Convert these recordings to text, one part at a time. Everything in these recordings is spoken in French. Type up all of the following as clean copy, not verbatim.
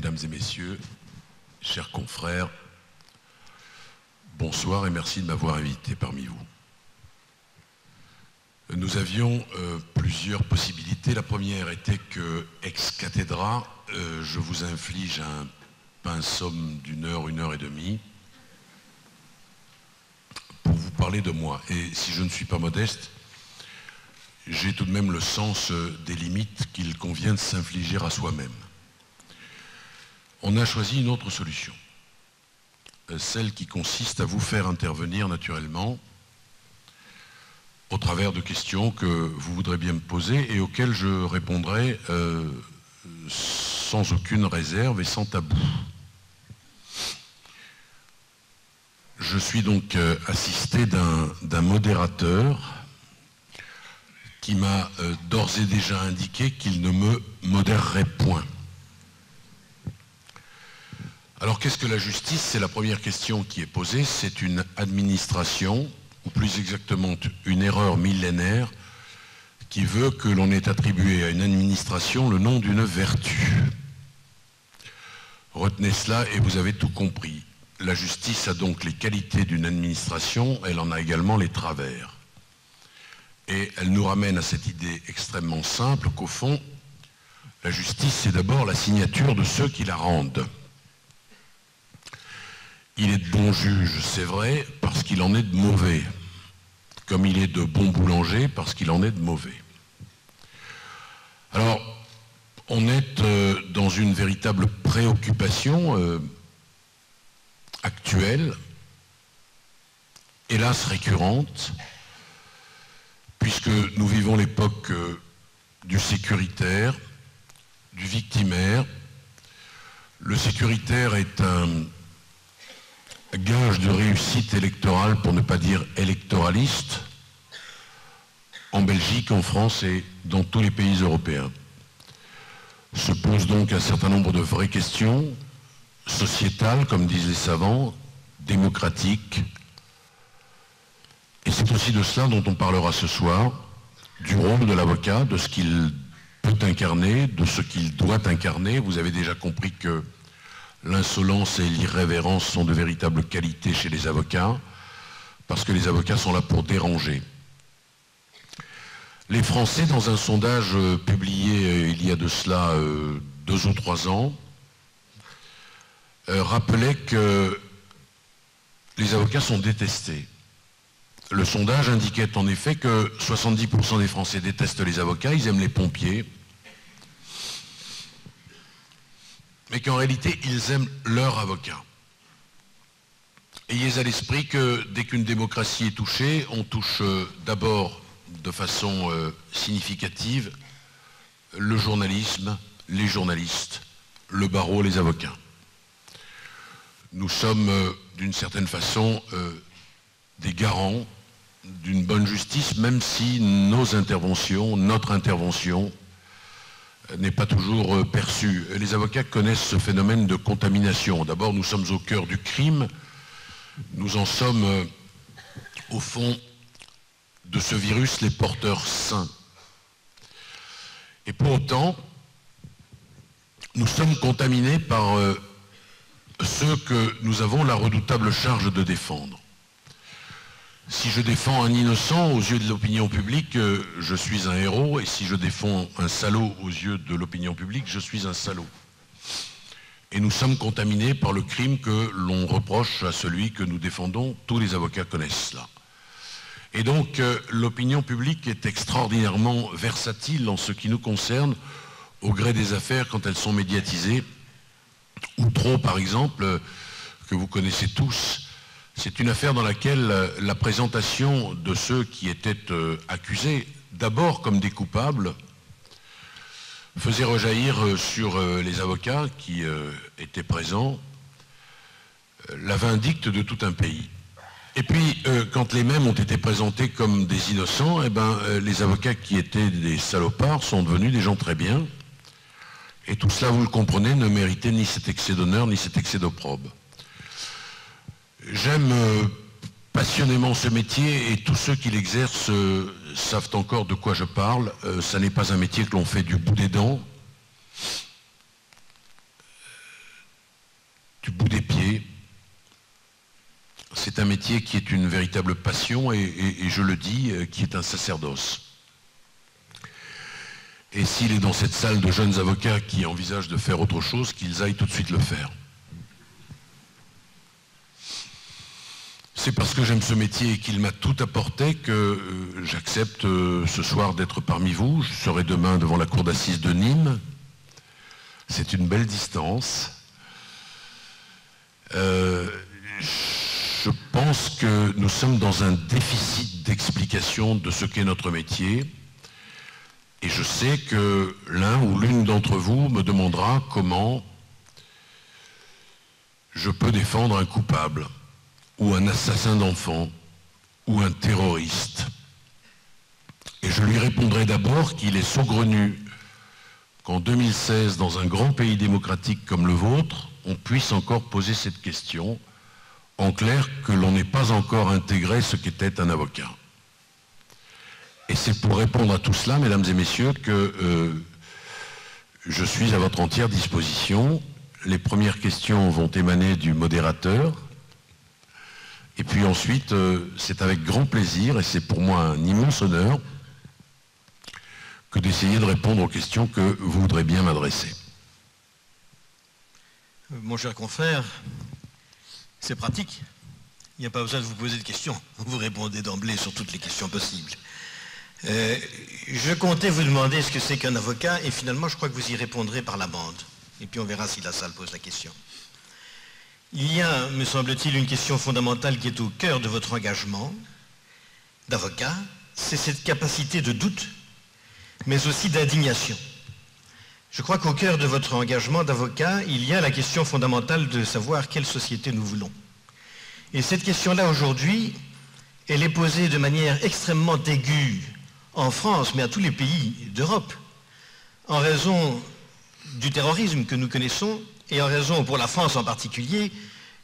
Mesdames et messieurs, chers confrères, bonsoir et merci de m'avoir invité parmi vous. Nous avions plusieurs possibilités. La première était que, ex cathedra, je vous inflige un pinsomme d'une heure, 1 heure et demie, pour vous parler de moi. Et si je ne suis pas modeste, j'ai tout de même le sens des limites qu'il convient de s'infliger à soi-même. On a choisi une autre solution, celle qui consiste à vous faire intervenir naturellement au travers de questions que vous voudrez bien me poser et auxquelles je répondrai sans aucune réserve et sans tabou. Je suis donc assisté d'un modérateur qui m'a d'ores et déjà indiqué qu'il ne me modérerait point. Alors qu'est-ce que la justice? C'est la première question qui est posée. C'est une administration, ou plus exactement une erreur millénaire, qui veut que l'on ait attribué à une administration le nom d'une vertu. Retenez cela et vous avez tout compris. La justice a donc les qualités d'une administration, elle en a également les travers. Et elle nous ramène à cette idée extrêmement simple qu'au fond, la justice, c'est d'abord la signature de ceux qui la rendent. Il est de bons juges, c'est vrai, parce qu'il en est de mauvais, comme il est de bons boulangers, parce qu'il en est de mauvais. Alors, on est dans une véritable préoccupation actuelle, hélas récurrente, puisque nous vivons l'époque du sécuritaire, du victimaire. Le sécuritaire est un gage de réussite électorale, pour ne pas dire électoraliste, en Belgique, en France et dans tous les pays européens. Se posent donc un certain nombre de vraies questions, sociétales, comme disent les savants, démocratiques. Et c'est aussi de cela dont on parlera ce soir, du rôle de l'avocat, de ce qu'il peut incarner, de ce qu'il doit incarner. Vous avez déjà compris que l'insolence et l'irrévérence sont de véritables qualités chez les avocats, parce que les avocats sont là pour déranger. Les Français, dans un sondage publié il y a de cela 2 ou 3 ans, rappelaient que les avocats sont détestés. Le sondage indiquait en effet que 70% des Français détestent les avocats, ils aiment les pompiers, mais qu'en réalité, ils aiment leur avocat. Ayez à l'esprit que dès qu'une démocratie est touchée, on touche d'abord de façon significative le journalisme, les journalistes, le barreau, les avocats. Nous sommes d'une certaine façon des garants d'une bonne justice, même si nos interventions, notre intervention, n'est pas toujours perçue. Les avocats connaissent ce phénomène de contamination. D'abord, nous sommes au cœur du crime. Nous en sommes, au fond, de ce virus, les porteurs sains. Et pour autant, nous sommes contaminés par ceux que nous avons la redoutable charge de défendre. Si je défends un innocent aux yeux de l'opinion publique, je suis un héros, et si je défends un salaud aux yeux de l'opinion publique, je suis un salaud. Et nous sommes contaminés par le crime que l'on reproche à celui que nous défendons. Tous les avocats connaissent cela. Et donc, l'opinion publique est extraordinairement versatile en ce qui nous concerne, au gré des affaires quand elles sont médiatisées, ou trop par exemple, que vous connaissez tous. C'est une affaire dans laquelle la présentation de ceux qui étaient accusés, d'abord comme des coupables, faisait rejaillir sur les avocats qui étaient présents la vindicte de tout un pays. Et puis, quand les mêmes ont été présentés comme des innocents, eh ben, les avocats qui étaient des salopards sont devenus des gens très bien. Et tout cela, vous le comprenez, ne méritait ni cet excès d'honneur, ni cet excès d'opprobre. J'aime passionnément ce métier et tous ceux qui l'exercent savent encore de quoi je parle. Ça n'est pas un métier que l'on fait du bout des dents. c'est un métier qui est une véritable passion et je le dis, qui est un sacerdoce. Et s'il est dans cette salle de jeunes avocats qui envisagent de faire autre chose, qu'ils aillent tout de suite le faire. C'est parce que j'aime ce métier et qu'il m'a tout apporté que j'accepte ce soir d'être parmi vous. Je serai demain devant la cour d'assises de Nîmes. C'est une belle distance. Je pense que nous sommes dans un déficit d'explication de ce qu'est notre métier. Et je sais que l'un ou l'une d'entre vous me demandera comment je peux défendre un coupable, ou un assassin d'enfants, ou un terroriste. Et je lui répondrai d'abord qu'il est saugrenu qu'en 2016, dans un grand pays démocratique comme le vôtre, on puisse encore poser cette question, en clair que l'on n'ait pas encore intégré ce qu'était un avocat. Et c'est pour répondre à tout cela, mesdames et messieurs, que je suis à votre entière disposition. Les premières questions vont émaner du modérateur. Et puis ensuite, c'est avec grand plaisir, et c'est pour moi un immense honneur, que d'essayer de répondre aux questions que vous voudrez bien m'adresser. Mon cher confrère, c'est pratique. Il n'y a pas besoin de vous poser de questions. Vous répondez d'emblée sur toutes les questions possibles. Je comptais vous demander ce que c'est qu'un avocat, et finalement, je crois que vous y répondrez par la bande. Et puis on verra si la salle pose la question. Il y a, me semble-t-il, une question fondamentale qui est au cœur de votre engagement d'avocat, c'est cette capacité de doute, mais aussi d'indignation. Je crois qu'au cœur de votre engagement d'avocat, il y a la question fondamentale de savoir quelle société nous voulons. Et cette question-là, aujourd'hui, elle est posée de manière extrêmement aiguë en France, mais à tous les pays d'Europe, en raison du terrorisme que nous connaissons et en raison, pour la France en particulier,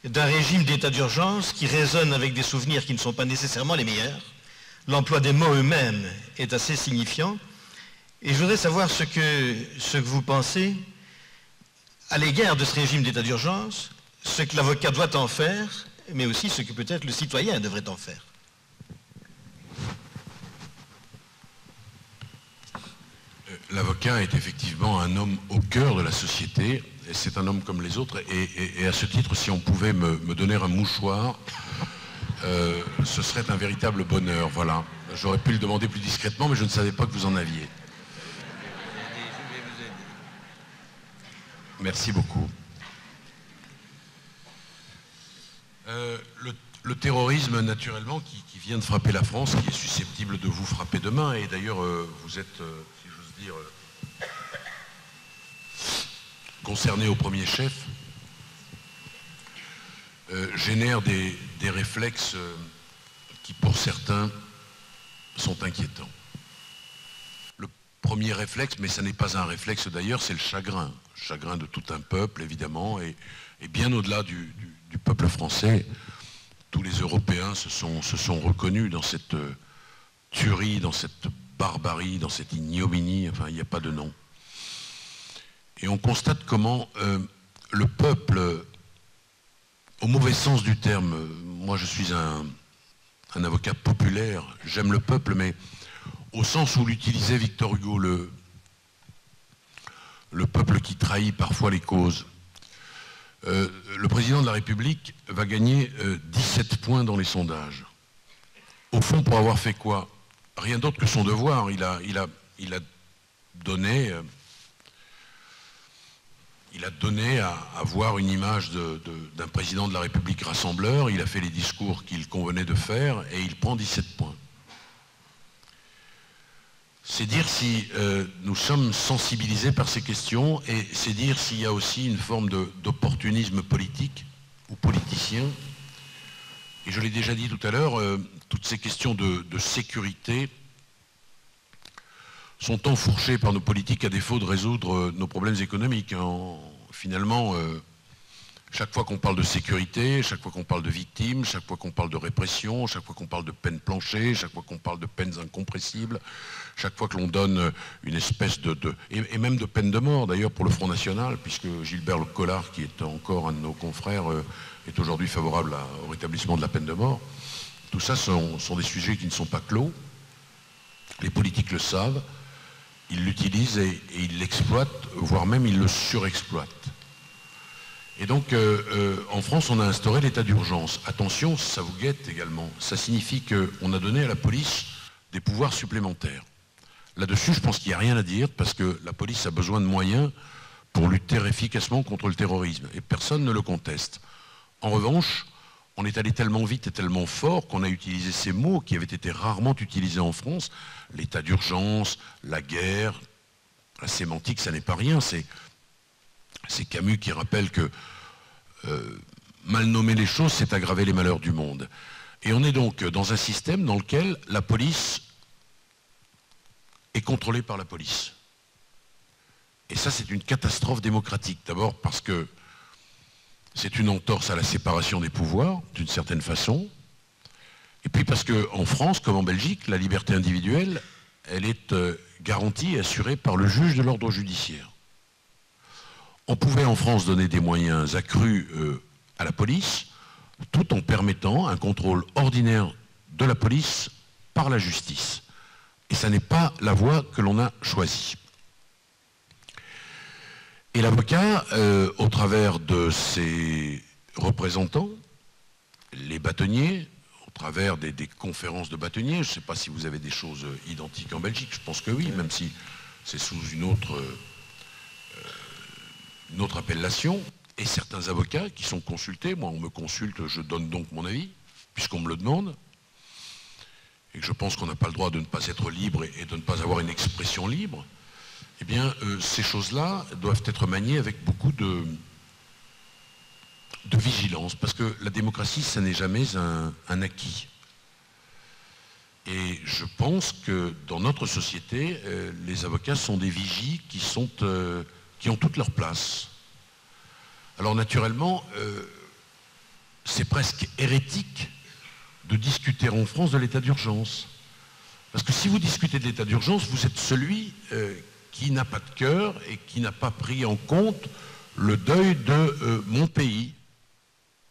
d'un régime d'état d'urgence qui résonne avec des souvenirs qui ne sont pas nécessairement les meilleurs. L'emploi des mots eux-mêmes est assez signifiant. Et je voudrais savoir ce que vous pensez à l'égard de ce régime d'état d'urgence, ce que l'avocat doit en faire, mais aussi ce que peut-être le citoyen devrait en faire. L'avocat est effectivement un homme au cœur de la société, et c'est un homme comme les autres, et à ce titre, si on pouvait me donner un mouchoir, ce serait un véritable bonheur, voilà. J'aurais pu le demander plus discrètement, mais je ne savais pas que vous en aviez. Merci beaucoup. Le terrorisme, naturellement, qui vient de frapper la France, qui est susceptible de vous frapper demain, et d'ailleurs, vous êtes, si j'ose dire, concerné au premier chef, génère des réflexes qui, pour certains, sont inquiétants. Le premier réflexe, mais ce n'est pas un réflexe d'ailleurs, c'est le chagrin. Le chagrin de tout un peuple, évidemment, et bien au-delà du peuple français. Tous les Européens se sont reconnus dans cette tuerie, dans cette barbarie, dans cette ignominie, enfin il n'y a pas de nom. Et on constate comment le peuple, au mauvais sens du terme, moi je suis un avocat populaire, j'aime le peuple, mais au sens où l'utilisait Victor Hugo, le peuple qui trahit parfois les causes. Le président de la République va gagner 17 points dans les sondages. Au fond, pour avoir fait quoi? Rien d'autre que son devoir. Il a donné à avoir une image d'un président de la République rassembleur. Il a fait les discours qu'il convenait de faire et il prend 17 points. C'est dire si nous sommes sensibilisés par ces questions et c'est dire s'il y a aussi une forme d'opportunisme politique ou politicien. Et je l'ai déjà dit tout à l'heure, toutes ces questions de sécurité sont enfourchées par nos politiques à défaut de résoudre nos problèmes économiques. Finalement, Chaque fois qu'on parle de sécurité, chaque fois qu'on parle de victimes, chaque fois qu'on parle de répression, chaque fois qu'on parle de peine planchée, chaque fois qu'on parle de peines incompressibles, chaque fois que l'on donne une espèce et même de peine de mort d'ailleurs pour le Front National, puisque Gilbert Collard, qui est encore un de nos confrères, est aujourd'hui favorable au rétablissement de la peine de mort. Tout ça sont des sujets qui ne sont pas clos. Les politiques le savent, ils l'utilisent et ils l'exploitent, voire même ils le surexploitent. Et donc, en France, on a instauré l'état d'urgence. Attention, ça vous guette également. Ça signifie qu'on a donné à la police des pouvoirs supplémentaires. Là-dessus, je pense qu'il n'y a rien à dire, parce que la police a besoin de moyens pour lutter efficacement contre le terrorisme. Et personne ne le conteste. En revanche, on est allé tellement vite et tellement fort qu'on a utilisé ces mots qui avaient été rarement utilisés en France. L'état d'urgence, la guerre, la sémantique, ça n'est pas rien. C'est Camus qui rappelle que mal nommer les choses, c'est aggraver les malheurs du monde. Et on est donc dans un système dans lequel la police est contrôlée par la police. Et ça, c'est une catastrophe démocratique. D'abord parce que c'est une entorse à la séparation des pouvoirs, d'une certaine façon. Et puis parce qu'en France, comme en Belgique, la liberté individuelle, elle est garantie et assurée par le juge de l'ordre judiciaire. On pouvait en France donner des moyens accrus à la police, tout en permettant un contrôle ordinaire de la police par la justice. Et ça n'est pas la voie que l'on a choisie. Et l'avocat, au travers de ses représentants, les bâtonniers, au travers des conférences de bâtonniers, je ne sais pas si vous avez des choses identiques en Belgique, je pense que oui, même si c'est sous une autre appellation, et certains avocats qui sont consultés, moi on me consulte, je donne donc mon avis, puisqu'on me le demande, et que je pense qu'on n'a pas le droit de ne pas être libre et de ne pas avoir une expression libre, eh bien ces choses-là doivent être maniées avec beaucoup de vigilance, parce que la démocratie, ça n'est jamais un acquis. Et je pense que dans notre société, les avocats sont des vigies qui ont toute leur place. Alors naturellement, c'est presque hérétique de discuter en France de l'état d'urgence. Parce que si vous discutez de l'état d'urgence, vous êtes celui qui n'a pas de cœur et qui n'a pas pris en compte le deuil de mon pays.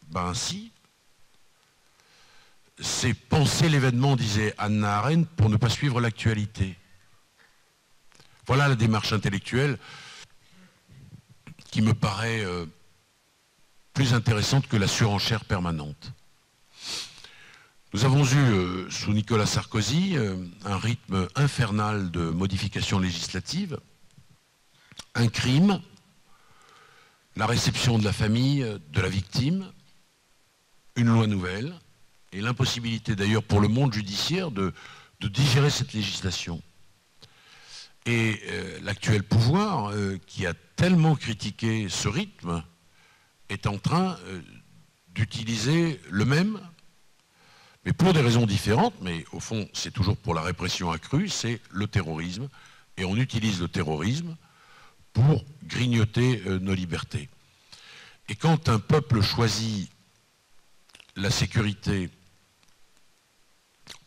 Ben si. C'est penser l'événement, disait Hannah Arendt, pour ne pas suivre l'actualité. Voilà la démarche intellectuelle qui me paraît plus intéressante que la surenchère permanente. Nous avons eu, sous Nicolas Sarkozy, un rythme infernal de modifications législatives, un crime, la réception de la famille, de la victime, une loi nouvelle, et l'impossibilité d'ailleurs pour le monde judiciaire de digérer cette législation. Et l'actuel pouvoir, qui a tellement critiqué ce rythme, est en train d'utiliser le même, mais pour des raisons différentes, mais au fond c'est toujours pour la répression accrue, c'est le terrorisme, et on utilise le terrorisme pour grignoter nos libertés. Et quand un peuple choisit la sécurité,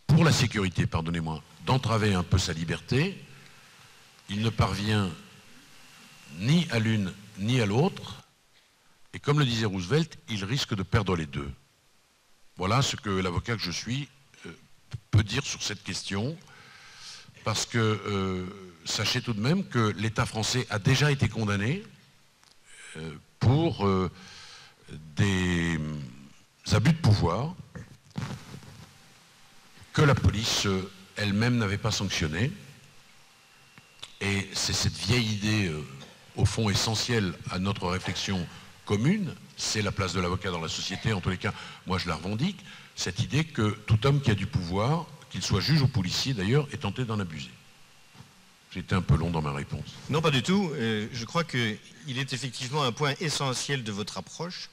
pour la sécurité, pardonnez-moi, d'entraver un peu sa liberté, il ne parvient ni à l'une ni à l'autre, et comme le disait Roosevelt, il risque de perdre les deux. Voilà ce que l'avocat que je suis peut dire sur cette question, parce que sachez tout de même que l'État français a déjà été condamné pour des abus de pouvoir que la police elle-même n'avait pas sanctionné. Et c'est cette vieille idée, au fond essentielle à notre réflexion commune, c'est la place de l'avocat dans la société, en tous les cas, moi je la revendique, cette idée que tout homme qui a du pouvoir, qu'il soit juge ou policier d'ailleurs, est tenté d'en abuser. J'ai été un peu long dans ma réponse. Non, pas du tout. Je crois qu'il est effectivement un point essentiel de votre approche,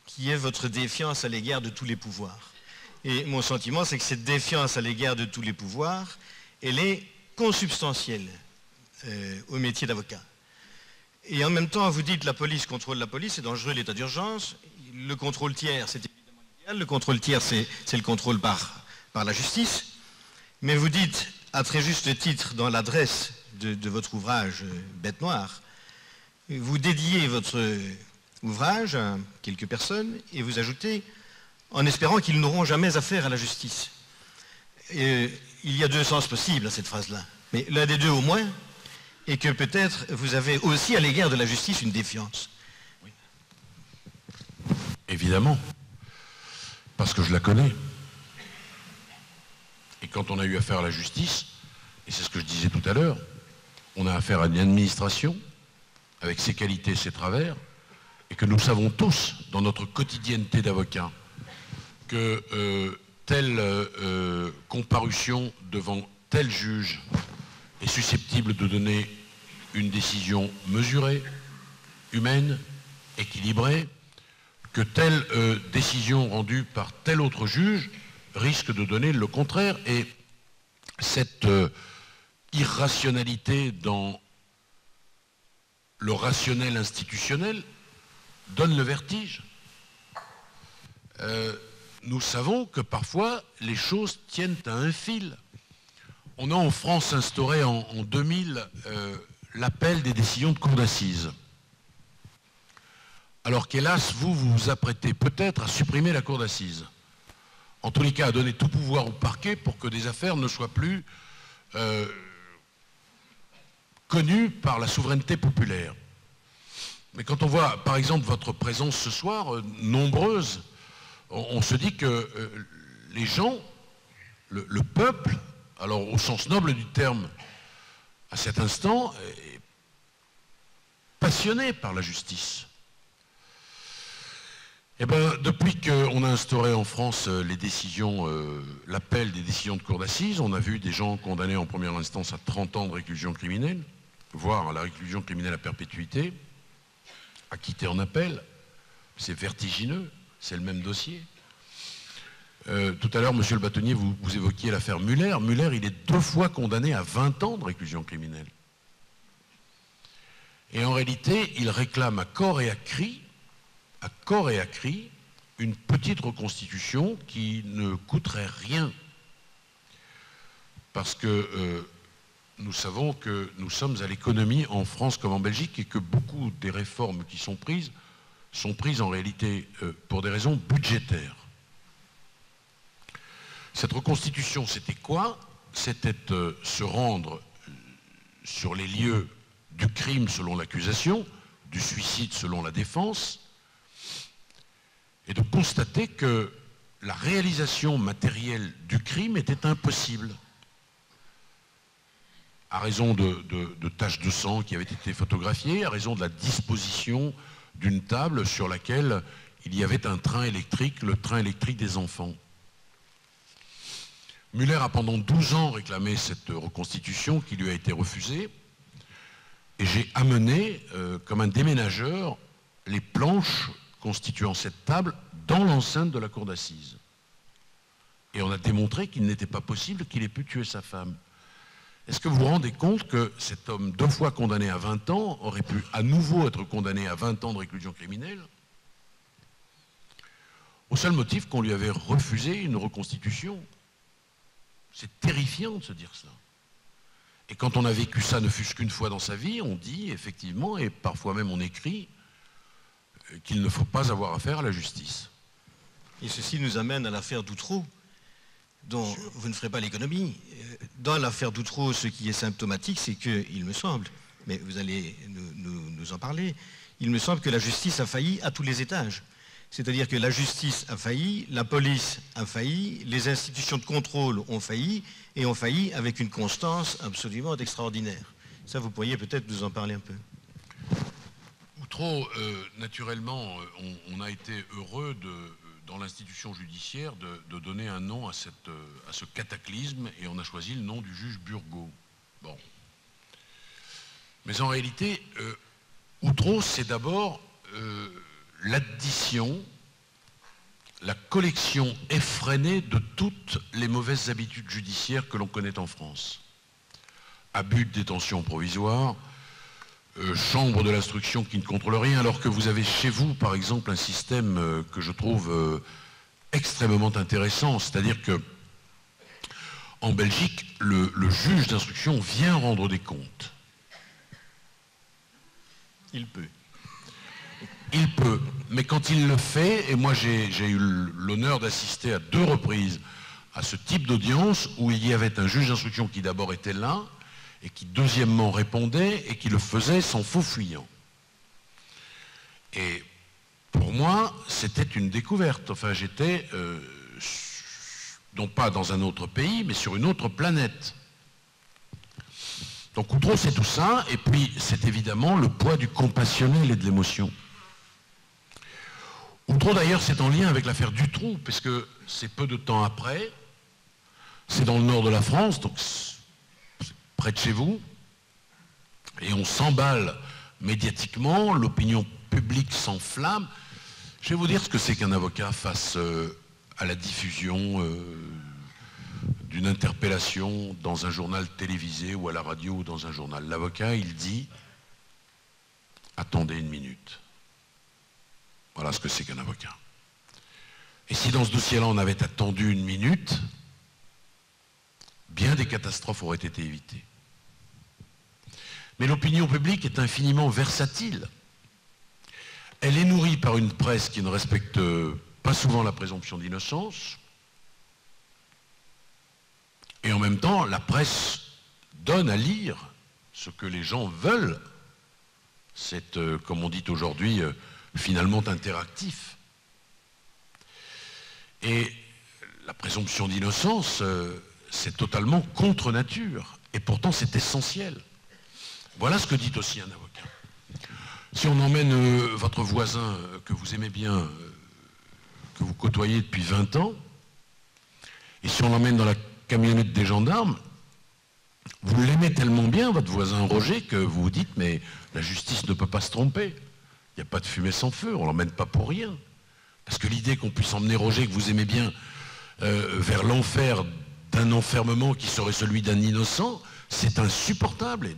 qui est votre défiance à l'égard de tous les pouvoirs. Et mon sentiment, c'est que cette défiance à l'égard de tous les pouvoirs, elle est consubstantielle au métier d'avocat. Et en même temps, vous dites la police contrôle la police, c'est dangereux l'état d'urgence. Le contrôle tiers, c'est évidemment l'idéal. Le contrôle tiers, c'est le contrôle par la justice. Mais vous dites, à très juste titre, dans l'adresse de votre ouvrage Bête Noire, vous dédiez votre ouvrage à quelques personnes et vous ajoutez, en espérant qu'ils n'auront jamais affaire à la justice. Et il y a deux sens possibles à cette phrase-là. Mais l'un des deux au moins, et que peut-être vous avez aussi à l'égard de la justice une défiance. Oui. Évidemment, parce que je la connais. Et quand on a eu affaire à la justice, et c'est ce que je disais tout à l'heure, on a affaire à une administration avec ses qualités et ses travers, et que nous savons tous, dans notre quotidienneté d'avocat, que telle comparution devant tel juge est susceptible de donner une décision mesurée, humaine, équilibrée, que telle décision rendue par tel autre juge risque de donner le contraire. Et cette irrationalité dans le rationnel institutionnel donne le vertige. Nous savons que parfois les choses tiennent à un fil. On a en France instauré en 2000 l'appel des décisions de cour d'assises. Alors qu'hélas, vous vous apprêtez peut-être à supprimer la cour d'assises. En tous les cas, à donner tout pouvoir au parquet pour que des affaires ne soient plus connues par la souveraineté populaire. Mais quand on voit, par exemple, votre présence ce soir, nombreuse, on se dit que les gens, le peuple, alors au sens noble du terme, à cet instant, est passionné par la justice. Eh bien, depuis qu'on a instauré en France les décisions, l'appel des décisions de cour d'assises, on a vu des gens condamnés en première instance à 30 ans de réclusion criminelle, voire à la réclusion criminelle à perpétuité, acquittés en appel. C'est vertigineux, c'est le même dossier. Tout à l'heure, monsieur le bâtonnier, vous évoquiez l'affaire Muller. Muller, il est 2 fois condamné à 20 ans de réclusion criminelle. Et en réalité, il réclame à corps et à cri, une petite reconstitution qui ne coûterait rien. Parce que nous savons que nous sommes à l'économie en France comme en Belgique et que beaucoup des réformes qui sont prises en réalité pour des raisons budgétaires. Cette reconstitution, c'était quoi? C'était se rendre sur les lieux du crime selon l'accusation, du suicide selon la défense, et de constater que la réalisation matérielle du crime était impossible. À raison de taches de sang qui avaient été photographiées, à raison de la disposition d'une table sur laquelle il y avait un train électrique, le train électrique des enfants. Muller a pendant 12 ans réclamé cette reconstitution qui lui a été refusée, et j'ai amené, comme un déménageur, les planches constituant cette table dans l'enceinte de la cour d'assises. Et on a démontré qu'il n'était pas possible qu'il ait pu tuer sa femme. Est-ce que vous vous rendez compte que cet homme 2 fois condamné à 20 ans aurait pu à nouveau être condamné à 20 ans de réclusion criminelle au seul motif qu'on lui avait refusé une reconstitution? C'est terrifiant de se dire ça. Et quand on a vécu ça ne fût-ce qu'une fois dans sa vie, on dit effectivement, et parfois même on écrit, qu'il ne faut pas avoir affaire à la justice. Et ceci nous amène à l'affaire Doutreau, dont vous ne ferez pas l'économie. Dans l'affaire Doutreau, ce qui est symptomatique, c'est que, il me semble, mais vous allez nous en parler, il me semble que la justice a failli à tous les étages. C'est-à-dire que la justice a failli, la police a failli, les institutions de contrôle ont failli, et ont failli avec une constance absolument extraordinaire. Ça, vous pourriez peut-être nous en parler un peu. Doutreau, naturellement, on a été heureux dans l'institution judiciaire de donner un nom à ce cataclysme, et on a choisi le nom du juge Burgot. Bon. Mais en réalité, Doutreau, c'est d'abord l'addition, la collection effrénée de toutes les mauvaises habitudes judiciaires que l'on connaît en France. Abus de détention provisoire, chambre de l'instruction qui ne contrôle rien, alors que vous avez chez vous, par exemple, un système que je trouve extrêmement intéressant, c'est-à-dire que en Belgique, le juge d'instruction vient rendre des comptes. Il peut. Il peut, mais quand il le fait, et moi j'ai eu l'honneur d'assister à 2 reprises à ce type d'audience où il y avait un juge d'instruction qui d'abord était là, et qui deuxièmement répondait, et qui le faisait sans faux fuyant. Et pour moi, c'était une découverte. Enfin, j'étais, non pas dans un autre pays, mais sur une autre planète. Donc Outreau, c'est tout ça, et puis c'est évidemment le poids du compassionnel et de l'émotion. Outreau, d'ailleurs, c'est en lien avec l'affaire Dutroux, puisque c'est peu de temps après, c'est dans le nord de la France, donc près de chez vous, et on s'emballe médiatiquement, l'opinion publique s'enflamme. Je vais vous dire ce que c'est qu'un avocat face à la diffusion d'une interpellation dans un journal télévisé ou à la radio ou dans un journal. L'avocat, il dit « Attendez une minute ». Voilà ce que c'est qu'un avocat. Et si dans ce dossier-là, on avait attendu une minute, bien des catastrophes auraient été évitées. Mais l'opinion publique est infiniment versatile. Elle est nourrie par une presse qui ne respecte pas souvent la présomption d'innocence. Et en même temps, la presse donne à lire ce que les gens veulent. C'est, comme on dit aujourd'hui, finalement interactif. Et la présomption d'innocence, c'est totalement contre nature. Et pourtant, c'est essentiel. Voilà ce que dit aussi un avocat. Si on emmène votre voisin que vous aimez bien, que vous côtoyez depuis 20 ans, et si on l'emmène dans la camionnette des gendarmes, vous l'aimez tellement bien, votre voisin Roger, que vous vous dites, mais la justice ne peut pas se tromper. Il n'y a pas de fumée sans feu, on ne l'emmène pas pour rien. Parce que l'idée qu'on puisse emmener Roger, que vous aimez bien, vers l'enfer d'un enfermement qui serait celui d'un innocent, c'est insupportable.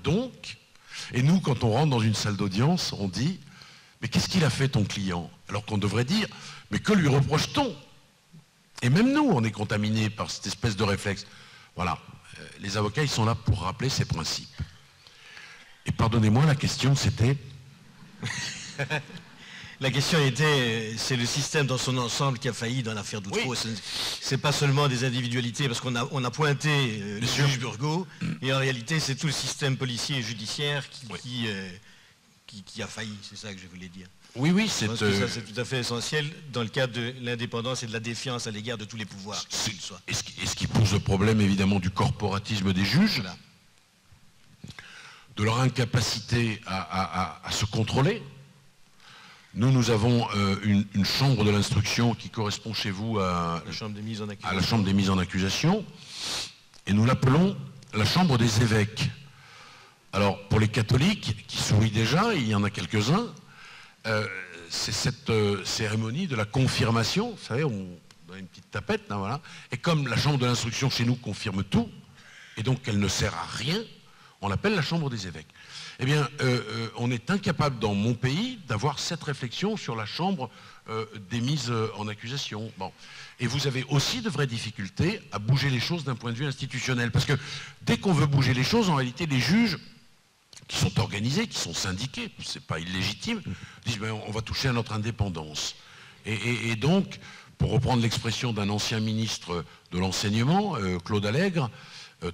Et nous, quand on rentre dans une salle d'audience, on dit « Mais qu'est-ce qu'il a fait ton client ?» Alors qu'on devrait dire « Mais que lui reproche-t-on » Et même nous, on est contaminés par cette espèce de réflexe. Voilà, les avocats, ils sont là pour rappeler ces principes. Et pardonnez-moi, la question, c'était... La question était, c'est le système dans son ensemble qui a failli dans l'affaire d'Outreau. Oui. C'est pas seulement des individualités, parce qu'on a pointé le juge Burgot, et en réalité, c'est tout le système policier et judiciaire qui a failli, c'est ça que je voulais dire. Oui, oui, c'est... Ça, c'est tout à fait essentiel dans le cadre de l'indépendance et de la défiance à l'égard de tous les pouvoirs. Et ce qui pose le problème, évidemment, du corporatisme des juges, voilà. De leur incapacité à se contrôler. Nous avons une chambre de l'instruction qui correspond chez vous à la chambre des mises en accusation, et nous l'appelons la chambre des évêques. Alors, pour les catholiques qui sourient déjà, il y en a quelques-uns, c'est cette cérémonie de la confirmation, vous savez, on a une petite tapette, là, voilà, et comme la chambre de l'instruction chez nous confirme tout, et donc elle ne sert à rien, on l'appelle la chambre des évêques. Eh bien, on est incapable dans mon pays d'avoir cette réflexion sur la chambre des mises en accusation. Bon. Et vous avez aussi de vraies difficultés à bouger les choses d'un point de vue institutionnel. Parce que dès qu'on veut bouger les choses, en réalité, les juges qui sont organisés, qui sont syndiqués, c'est pas illégitime, disent ben, on va toucher à notre indépendance. Et donc, pour reprendre l'expression d'un ancien ministre de l'enseignement, Claude Allègre,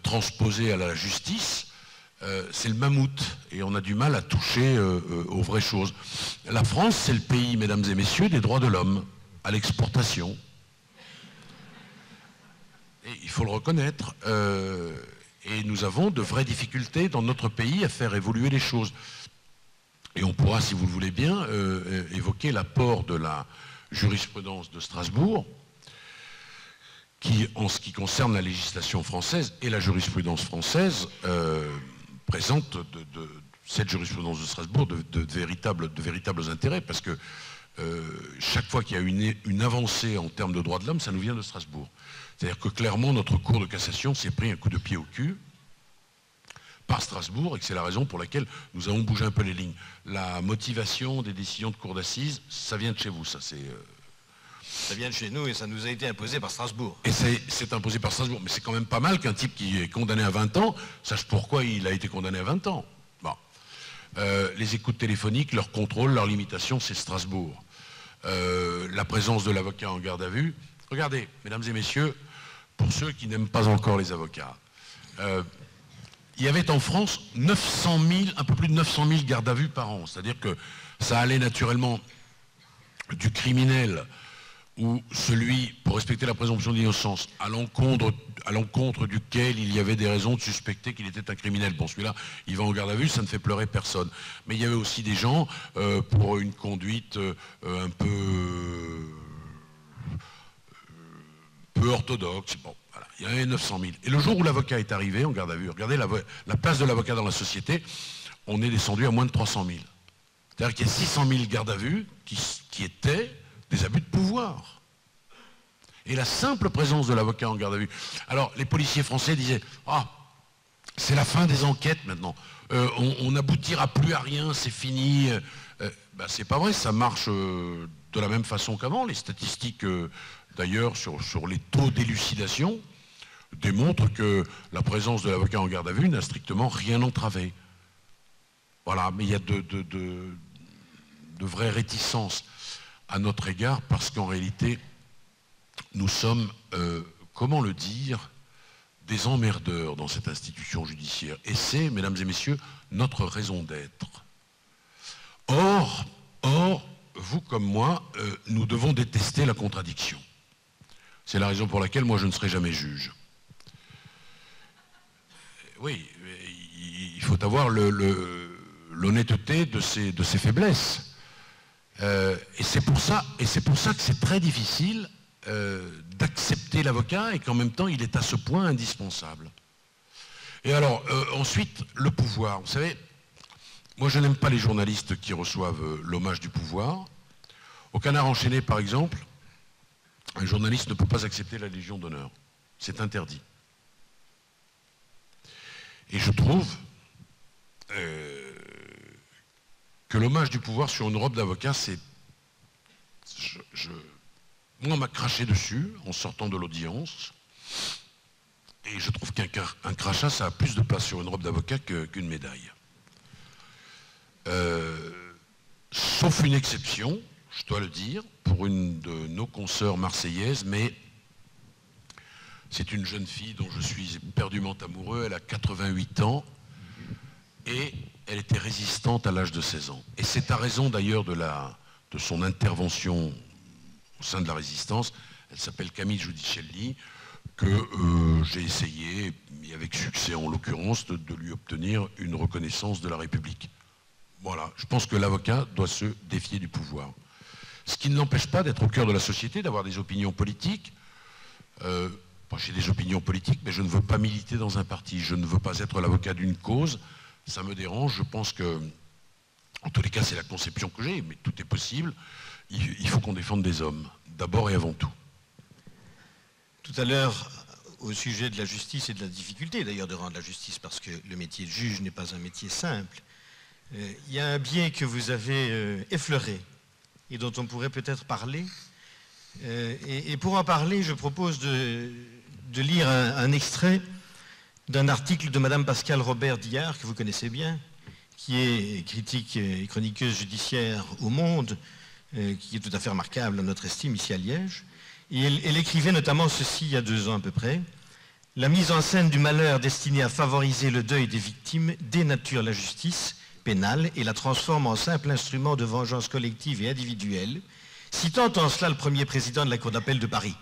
transposé à la justice, c'est le mammouth, et on a du mal à toucher aux vraies choses. La France, c'est le pays, mesdames et messieurs, des droits de l'homme, à l'exportation. Et il faut le reconnaître. Et nous avons de vraies difficultés dans notre pays à faire évoluer les choses. Et on pourra, si vous le voulez bien, évoquer l'apport de la jurisprudence de Strasbourg, qui, en ce qui concerne la législation française et la jurisprudence française, présente cette jurisprudence de Strasbourg de véritables intérêts, parce que chaque fois qu'il y a une avancée en termes de droits de l'homme, ça nous vient de Strasbourg. C'est-à-dire que clairement, notre Cour de cassation s'est pris un coup de pied au cul par Strasbourg et que c'est la raison pour laquelle nous avons bougé un peu les lignes. La motivation des décisions de cour d'assises, ça vient de chez vous, ça c'est... Ça vient de chez nous et ça nous a été imposé par Strasbourg. Et c'est imposé par Strasbourg, mais c'est quand même pas mal qu'un type qui est condamné à 20 ans sache pourquoi il a été condamné à 20 ans. Bon. Les écoutes téléphoniques, leur contrôle, leur limitation, c'est Strasbourg. La présence de l'avocat en garde à vue. Regardez, mesdames et messieurs, pour ceux qui n'aiment pas encore les avocats, il y avait en France 900 000, un peu plus de 900 000 gardes à vue par an. C'est-à-dire que ça allait naturellement du criminel ou celui, pour respecter la présomption d'innocence, à l'encontre duquel il y avait des raisons de suspecter qu'il était un criminel. Bon, celui-là, il va en garde à vue, ça ne fait pleurer personne. Mais il y avait aussi des gens pour une conduite un peu orthodoxe. Bon, voilà, il y en avait 900 000. Et le jour où l'avocat est arrivé en garde à vue, regardez la place de l'avocat dans la société, on est descendu à moins de 300 000. C'est-à-dire qu'il y a 600 000 gardes à vue qui étaient des abus de pouvoir. Et la simple présence de l'avocat en garde à vue. Alors, les policiers français disaient « Ah, c'est la fin des enquêtes maintenant. On n'aboutira plus à rien, c'est fini. » Ben, c'est pas vrai, ça marche de la même façon qu'avant. Les statistiques, d'ailleurs, sur les taux d'élucidation, démontrent que la présence de l'avocat en garde à vue n'a strictement rien entravé. Voilà, mais il y a de vraies réticences à notre égard, parce qu'en réalité, nous sommes, comment le dire, des emmerdeurs dans cette institution judiciaire. Et c'est, mesdames et messieurs, notre raison d'être. Or, vous comme moi, nous devons détester la contradiction. C'est la raison pour laquelle moi je ne serai jamais juge. Oui, il faut avoir l'honnêteté de ses faiblesses. Et c'est pour ça que c'est très difficile d'accepter l'avocat et qu'en même temps il est à ce point indispensable. Et alors, ensuite, le pouvoir. Vous savez, moi je n'aime pas les journalistes qui reçoivent l'hommage du pouvoir. Au Canard enchaîné, par exemple, un journaliste ne peut pas accepter la Légion d'honneur. C'est interdit. Et je trouve que l'hommage du pouvoir sur une robe d'avocat, c'est... Moi, on m'a craché dessus en sortant de l'audience. Et je trouve qu'un crachat, ça a plus de place sur une robe d'avocat qu'une médaille. Sauf une exception, je dois le dire, pour une de nos consoeurs marseillaises, mais c'est une jeune fille dont je suis éperdument amoureux. Elle a 88 ans et elle était résistante à l'âge de 16 ans. Et c'est à raison d'ailleurs de son intervention au sein de la résistance, elle s'appelle Camille Giudicelli, que j'ai essayé, et avec succès en l'occurrence, de lui obtenir une reconnaissance de la République. Voilà, je pense que l'avocat doit se défier du pouvoir. Ce qui ne l'empêche pas d'être au cœur de la société, d'avoir des opinions politiques. J'ai des opinions politiques, mais je ne veux pas militer dans un parti, je ne veux pas être l'avocat d'une cause, ça me dérange, je pense que, en tous les cas c'est la conception que j'ai, mais tout est possible, il faut qu'on défende des hommes, d'abord et avant tout. Tout à l'heure, au sujet de la justice et de la difficulté d'ailleurs de rendre la justice, parce que le métier de juge n'est pas un métier simple, il y a un biais que vous avez effleuré et dont on pourrait peut-être parler. Et pour en parler, je propose de lire un extrait d'un article de Madame Pascale Robert-Diard, que vous connaissez bien, qui est critique et chroniqueuse judiciaire au Monde, qui est tout à fait remarquable à notre estime ici à Liège. Et elle écrivait notamment ceci il y a 2 ans à peu près. « La mise en scène du malheur destinée à favoriser le deuil des victimes dénature la justice pénale et la transforme en simple instrument de vengeance collective et individuelle, citant en cela le premier président de la Cour d'appel de Paris. »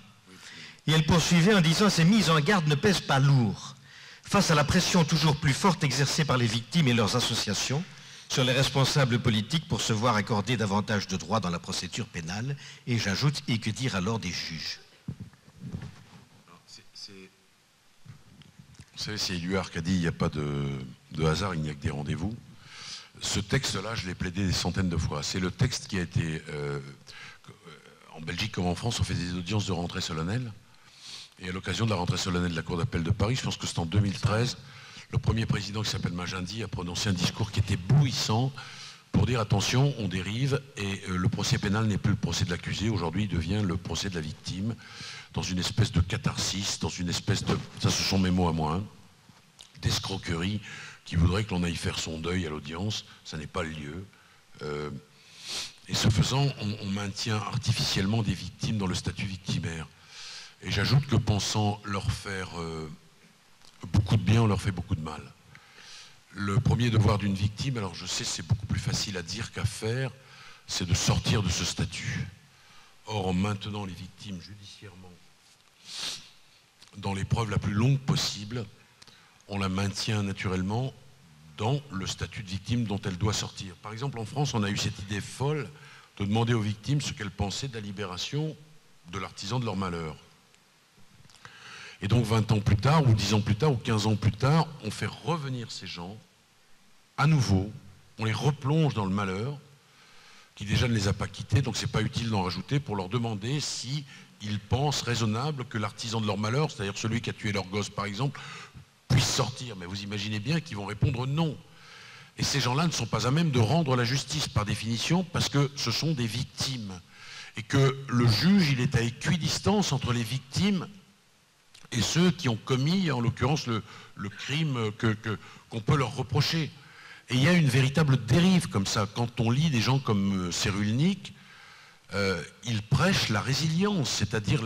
Et elle poursuivait en disant « Ces mises en garde ne pèsent pas lourd face à la pression toujours plus forte exercée par les victimes et leurs associations sur les responsables politiques pour se voir accorder davantage de droits dans la procédure pénale. » Et j'ajoute, et que dire alors des juges? Vous savez, c'est Éluard qui a dit il n'y a pas de hasard, il n'y a que des rendez-vous. Ce texte-là, je l'ai plaidé des centaines de fois. C'est le texte qui a été... en Belgique comme en France, on fait des audiences de rentrée solennelle. Et à l'occasion de la rentrée solennelle de la Cour d'appel de Paris, je pense que c'est en 2013, le premier président qui s'appelle Magendie a prononcé un discours qui était bouillissant pour dire attention, on dérive et le procès pénal n'est plus le procès de l'accusé, aujourd'hui il devient le procès de la victime, dans une espèce de catharsis, dans une espèce de, ça ce sont mes mots à moi, hein, d'escroquerie qui voudrait que l'on aille faire son deuil à l'audience, ça n'est pas le lieu. Et ce faisant, on maintient artificiellement des victimes dans le statut victimaire. Et j'ajoute que pensant leur faire beaucoup de bien, on leur fait beaucoup de mal. Le premier devoir d'une victime, alors je sais c'est beaucoup plus facile à dire qu'à faire, c'est de sortir de ce statut. Or, en maintenant les victimes judiciairement dans l'épreuve la plus longue possible, on la maintient naturellement dans le statut de victime dont elle doit sortir. Par exemple, en France, on a eu cette idée folle de demander aux victimes ce qu'elles pensaient de la libération de l'artisan de leur malheur. Et donc 20 ans plus tard, ou 10 ans plus tard, ou 15 ans plus tard, on fait revenir ces gens, à nouveau, on les replonge dans le malheur, qui déjà ne les a pas quittés, donc c'est pas utile d'en rajouter, pour leur demander si ils pensent raisonnable que l'artisan de leur malheur, c'est-à-dire celui qui a tué leur gosse par exemple, puisse sortir. Mais vous imaginez bien qu'ils vont répondre non. Et ces gens-là ne sont pas à même de rendre la justice par définition, parce que ce sont des victimes. Et que le juge, il est à équidistance entre les victimes et ceux qui ont commis, en l'occurrence, le crime qu'on peut leur reprocher. Et il y a une véritable dérive comme ça. Quand on lit des gens comme Cyrulnik, ils prêchent la résilience, c'est-à-dire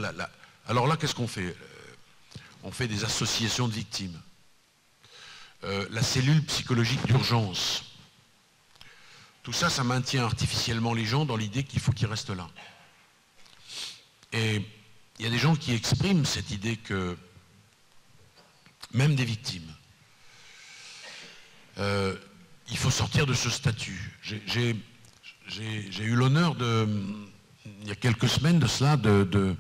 Alors là, qu'est-ce qu'on fait? On fait des associations de victimes. La cellule psychologique d'urgence. Tout ça, ça maintient artificiellement les gens dans l'idée qu'il faut qu'ils restent là. Et il y a des gens qui expriment cette idée que, même des victimes, il faut sortir de ce statut. J'ai eu l'honneur il y a quelques semaines de cela, de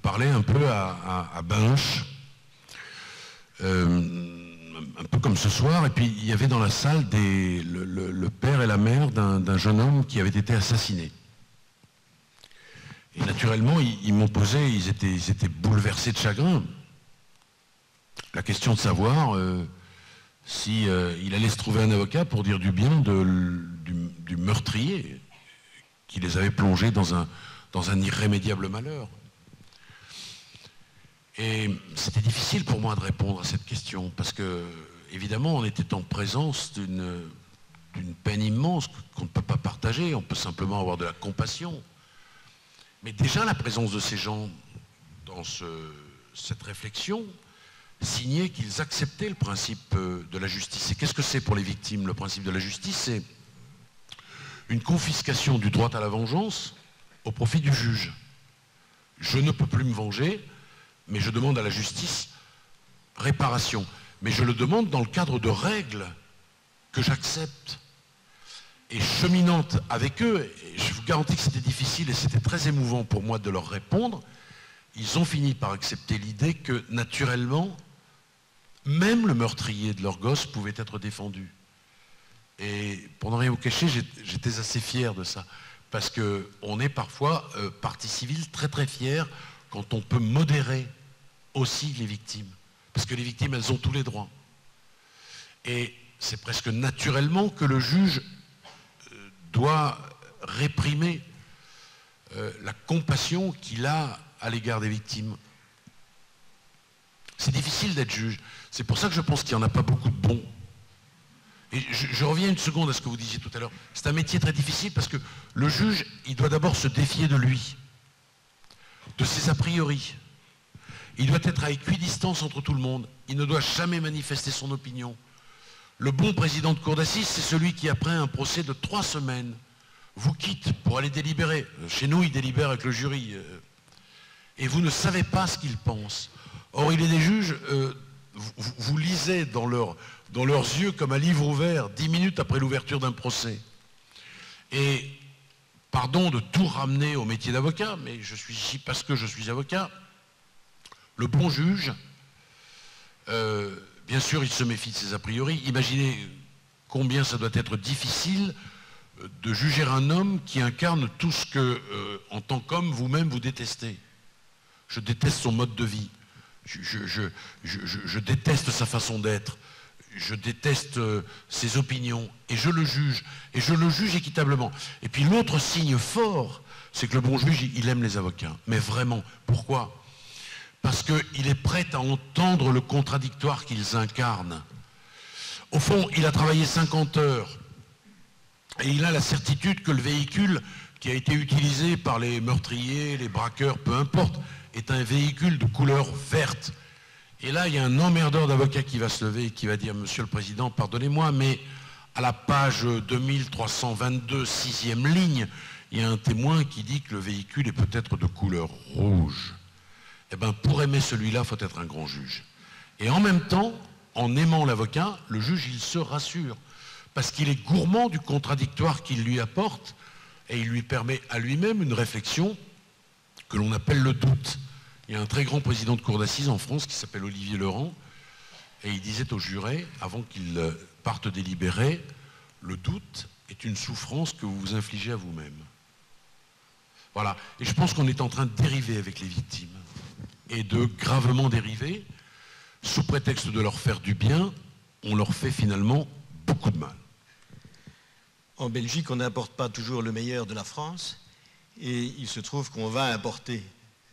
parler un peu à Binche, un peu comme ce soir, et puis il y avait dans la salle le père et la mère d'un jeune homme qui avait été assassiné. Et naturellement, ils m'ont posé, ils étaient bouleversés de chagrin. La question de savoir si il allait se trouver un avocat pour dire du bien du meurtrier qui les avait plongés dans un irrémédiable malheur. Et c'était difficile pour moi de répondre à cette question, parce que, évidemment, on était en présence d'une peine immense qu'on ne peut pas partager, on peut simplement avoir de la compassion. Mais déjà la présence de ces gens dans cette réflexion signait qu'ils acceptaient le principe de la justice. Et qu'est-ce que c'est pour les victimes, le principe de la justice? C'est une confiscation du droit à la vengeance au profit du juge. Je ne peux plus me venger, mais je demande à la justice réparation. Mais je le demande dans le cadre de règles que j'accepte. Et cheminant avec eux, et je vous garantis que c'était difficile et c'était très émouvant pour moi de leur répondre, ils ont fini par accepter l'idée que, naturellement, même le meurtrier de leur gosse pouvait être défendu. Et pour ne rien vous cacher, j'étais assez fier de ça. Parce qu'on est parfois, partie civile, très très fier quand on peut modérer aussi les victimes. Parce que les victimes, elles ont tous les droits. Et c'est presque naturellement que le juge doit réprimer la compassion qu'il a à l'égard des victimes. C'est difficile d'être juge. C'est pour ça que je pense qu'il n'y en a pas beaucoup de bons. Et je reviens une seconde à ce que vous disiez tout à l'heure. C'est un métier très difficile parce que le juge, il doit d'abord se défier de lui, de ses a priori. Il doit être à équidistance entre tout le monde. Il ne doit jamais manifester son opinion. Le bon président de cour d'assises, c'est celui qui, après un procès de 3 semaines, vous quitte pour aller délibérer. Chez nous, il délibère avec le jury. Et vous ne savez pas ce qu'il pense. Or, il est des juges, vous lisez dans leurs yeux comme un livre ouvert, 10 minutes après l'ouverture d'un procès. Et, pardon de tout ramener au métier d'avocat, mais je suis ici parce que je suis avocat, le bon juge, bien sûr, il se méfie de ses a priori. Imaginez combien ça doit être difficile de juger un homme qui incarne tout ce que, en tant qu'homme, vous-même, vous détestez. Je déteste son mode de vie. je déteste sa façon d'être, je déteste ses opinions, et je le juge équitablement. Et puis l'autre signe fort, c'est que le bon juge, il aime les avocats. Mais vraiment, pourquoi ? Parce qu'il est prêt à entendre le contradictoire qu'ils incarnent. Au fond, il a travaillé 50 heures, et il a la certitude que le véhicule qui a été utilisé par les meurtriers, les braqueurs, peu importe, est un véhicule de couleur verte. Et là, il y a un emmerdeur d'avocat qui va se lever et qui va dire « Monsieur le Président, pardonnez-moi, mais à la page 2322, 6e ligne, il y a un témoin qui dit que le véhicule est peut-être de couleur rouge. » Eh bien, pour aimer celui-là, il faut être un grand juge. Et en même temps, en aimant l'avocat, le juge, il se rassure. Parce qu'il est gourmand du contradictoire qu'il lui apporte, et il lui permet à lui-même une réflexion que l'on appelle le doute. Il y a un très grand président de cour d'assises en France qui s'appelle Olivier Leurent, et il disait aux jurés, avant qu'ils partent délibérer, le doute est une souffrance que vous vous infligez à vous-même. Voilà. Et je pense qu'on est en train de dériver avec les victimes, et de gravement dériver, sous prétexte de leur faire du bien, on leur fait finalement beaucoup de mal. En Belgique, on n'importe pas toujours le meilleur de la France, et il se trouve qu'on va importer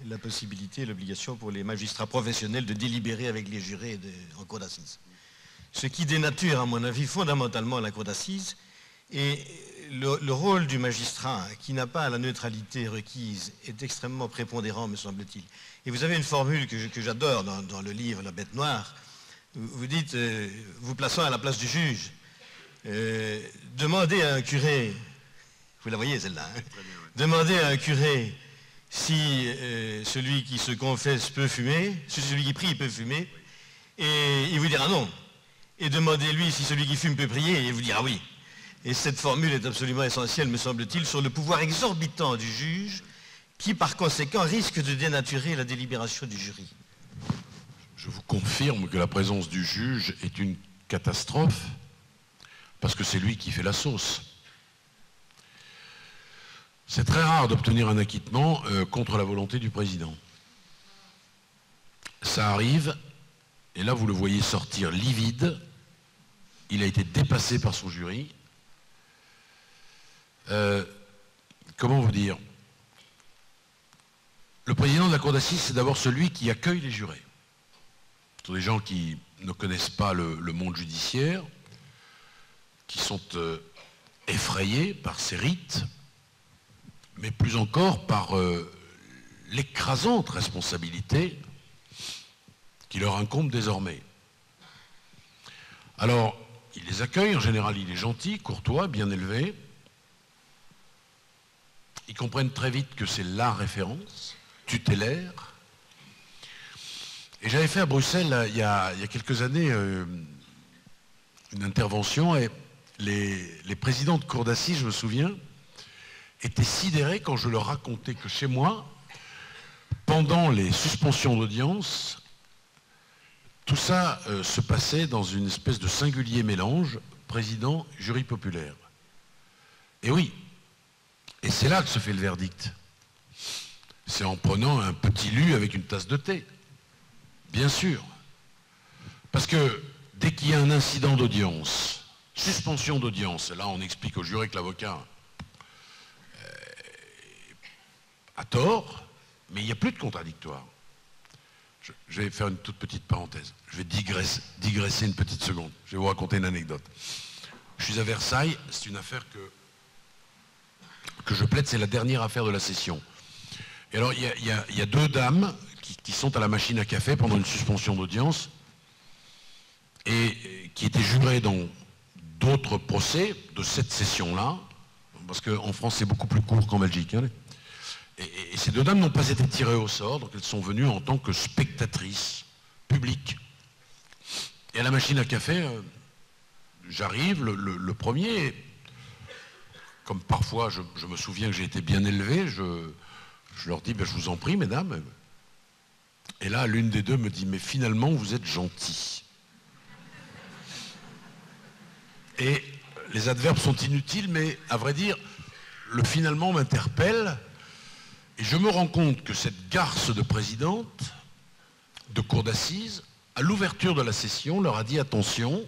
la possibilité, l'obligation pour les magistrats professionnels de délibérer avec les jurés en cour d'assises. Ce qui dénature, à mon avis, fondamentalement la cour d'assises, et le rôle du magistrat, qui n'a pas la neutralité requise, est extrêmement prépondérant, me semble-t-il. Et vous avez une formule que j'adore dans le livre « La bête noire ». Vous dites, vous plaçant à la place du juge, demandez à un curé, vous la voyez celle-là, hein, demandez à un curé si celui qui se confesse peut fumer, si celui qui prie peut fumer, et il vous dira non. Et demandez-lui si celui qui fume peut prier, et il vous dira oui. Et cette formule est absolument essentielle, me semble-t-il, sur le pouvoir exorbitant du juge, qui par conséquent risque de dénaturer la délibération du jury. Je vous confirme que la présence du juge est une catastrophe, parce que c'est lui qui fait la sauce. C'est très rare d'obtenir un acquittement contre la volonté du président. Ça arrive, et là vous le voyez sortir livide, il a été dépassé par son jury. Comment vous dire ? Le président de la cour d'assises, c'est d'abord celui qui accueille les jurés. Ce sont des gens qui ne connaissent pas le monde judiciaire, qui sont effrayés par ces rites, mais plus encore par l'écrasante responsabilité qui leur incombe désormais. Alors, il les accueille, en général il est gentil, courtois, bien élevé. Ils comprennent très vite que c'est la référence tutélaire. Et j'avais fait à Bruxelles, il y a quelques années, une intervention, et les présidents de cour d'assises, je me souviens, étaient sidérés quand je leur racontais que chez moi, pendant les suspensions d'audience, tout ça se passait dans une espèce de singulier mélange, président, jury populaire. Et oui, et c'est là que se fait le verdict. C'est en prenant un petit lu avec une tasse de thé. Bien sûr. Parce que dès qu'il y a un incident d'audience, suspension d'audience, là on explique au juré que l'avocat a tort, mais il n'y a plus de contradictoire. Je vais faire une toute petite parenthèse. Je vais digresser une petite seconde. Je vais vous raconter une anecdote. Je suis à Versailles, c'est une affaire que je plaide, c'est la dernière affaire de la session. Et alors, il y a deux dames qui sont à la machine à café pendant une suspension d'audience et qui étaient jurées dans d'autres procès de cette session-là, parce qu'en France, c'est beaucoup plus court qu'en Belgique. Hein. Et ces deux dames n'ont pas été tirées au sort, donc elles sont venues en tant que spectatrices publiques. Et à la machine à café, j'arrive, le premier, comme parfois je me souviens que j'ai été bien élevé, je leur dis, ben, je vous en prie, mesdames. Et là, l'une des deux me dit, mais finalement, vous êtes gentils. Et les adverbes sont inutiles, mais à vrai dire, le finalement m'interpelle. Et je me rends compte que cette garce de présidente de cour d'assises, à l'ouverture de la session, leur a dit attention,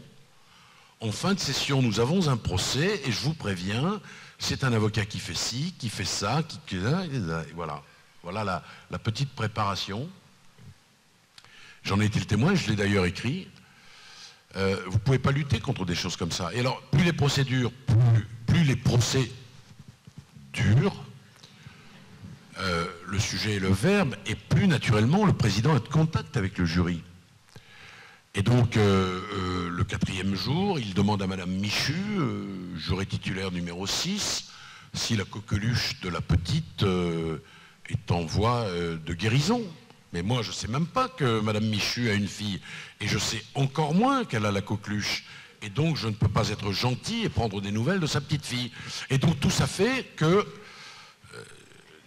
en fin de session, nous avons un procès et je vous préviens, c'est un avocat qui fait ci, qui fait ça, voilà. Voilà la petite préparation. J'en ai été le témoin, je l'ai d'ailleurs écrit. Vous ne pouvez pas lutter contre des choses comme ça. Et alors, plus les procédures, plus les procès durent, le sujet et le verbe, et plus naturellement le président est de contact avec le jury. Et donc, le 4e jour, il demande à Madame Michu, juré titulaire numéro 6, si la coqueluche de la petite est en voie de guérison. Mais moi, je ne sais même pas que Madame Michu a une fille, et je sais encore moins qu'elle a la coqueluche. Et donc, je ne peux pas être gentil et prendre des nouvelles de sa petite fille. Et donc, tout ça fait que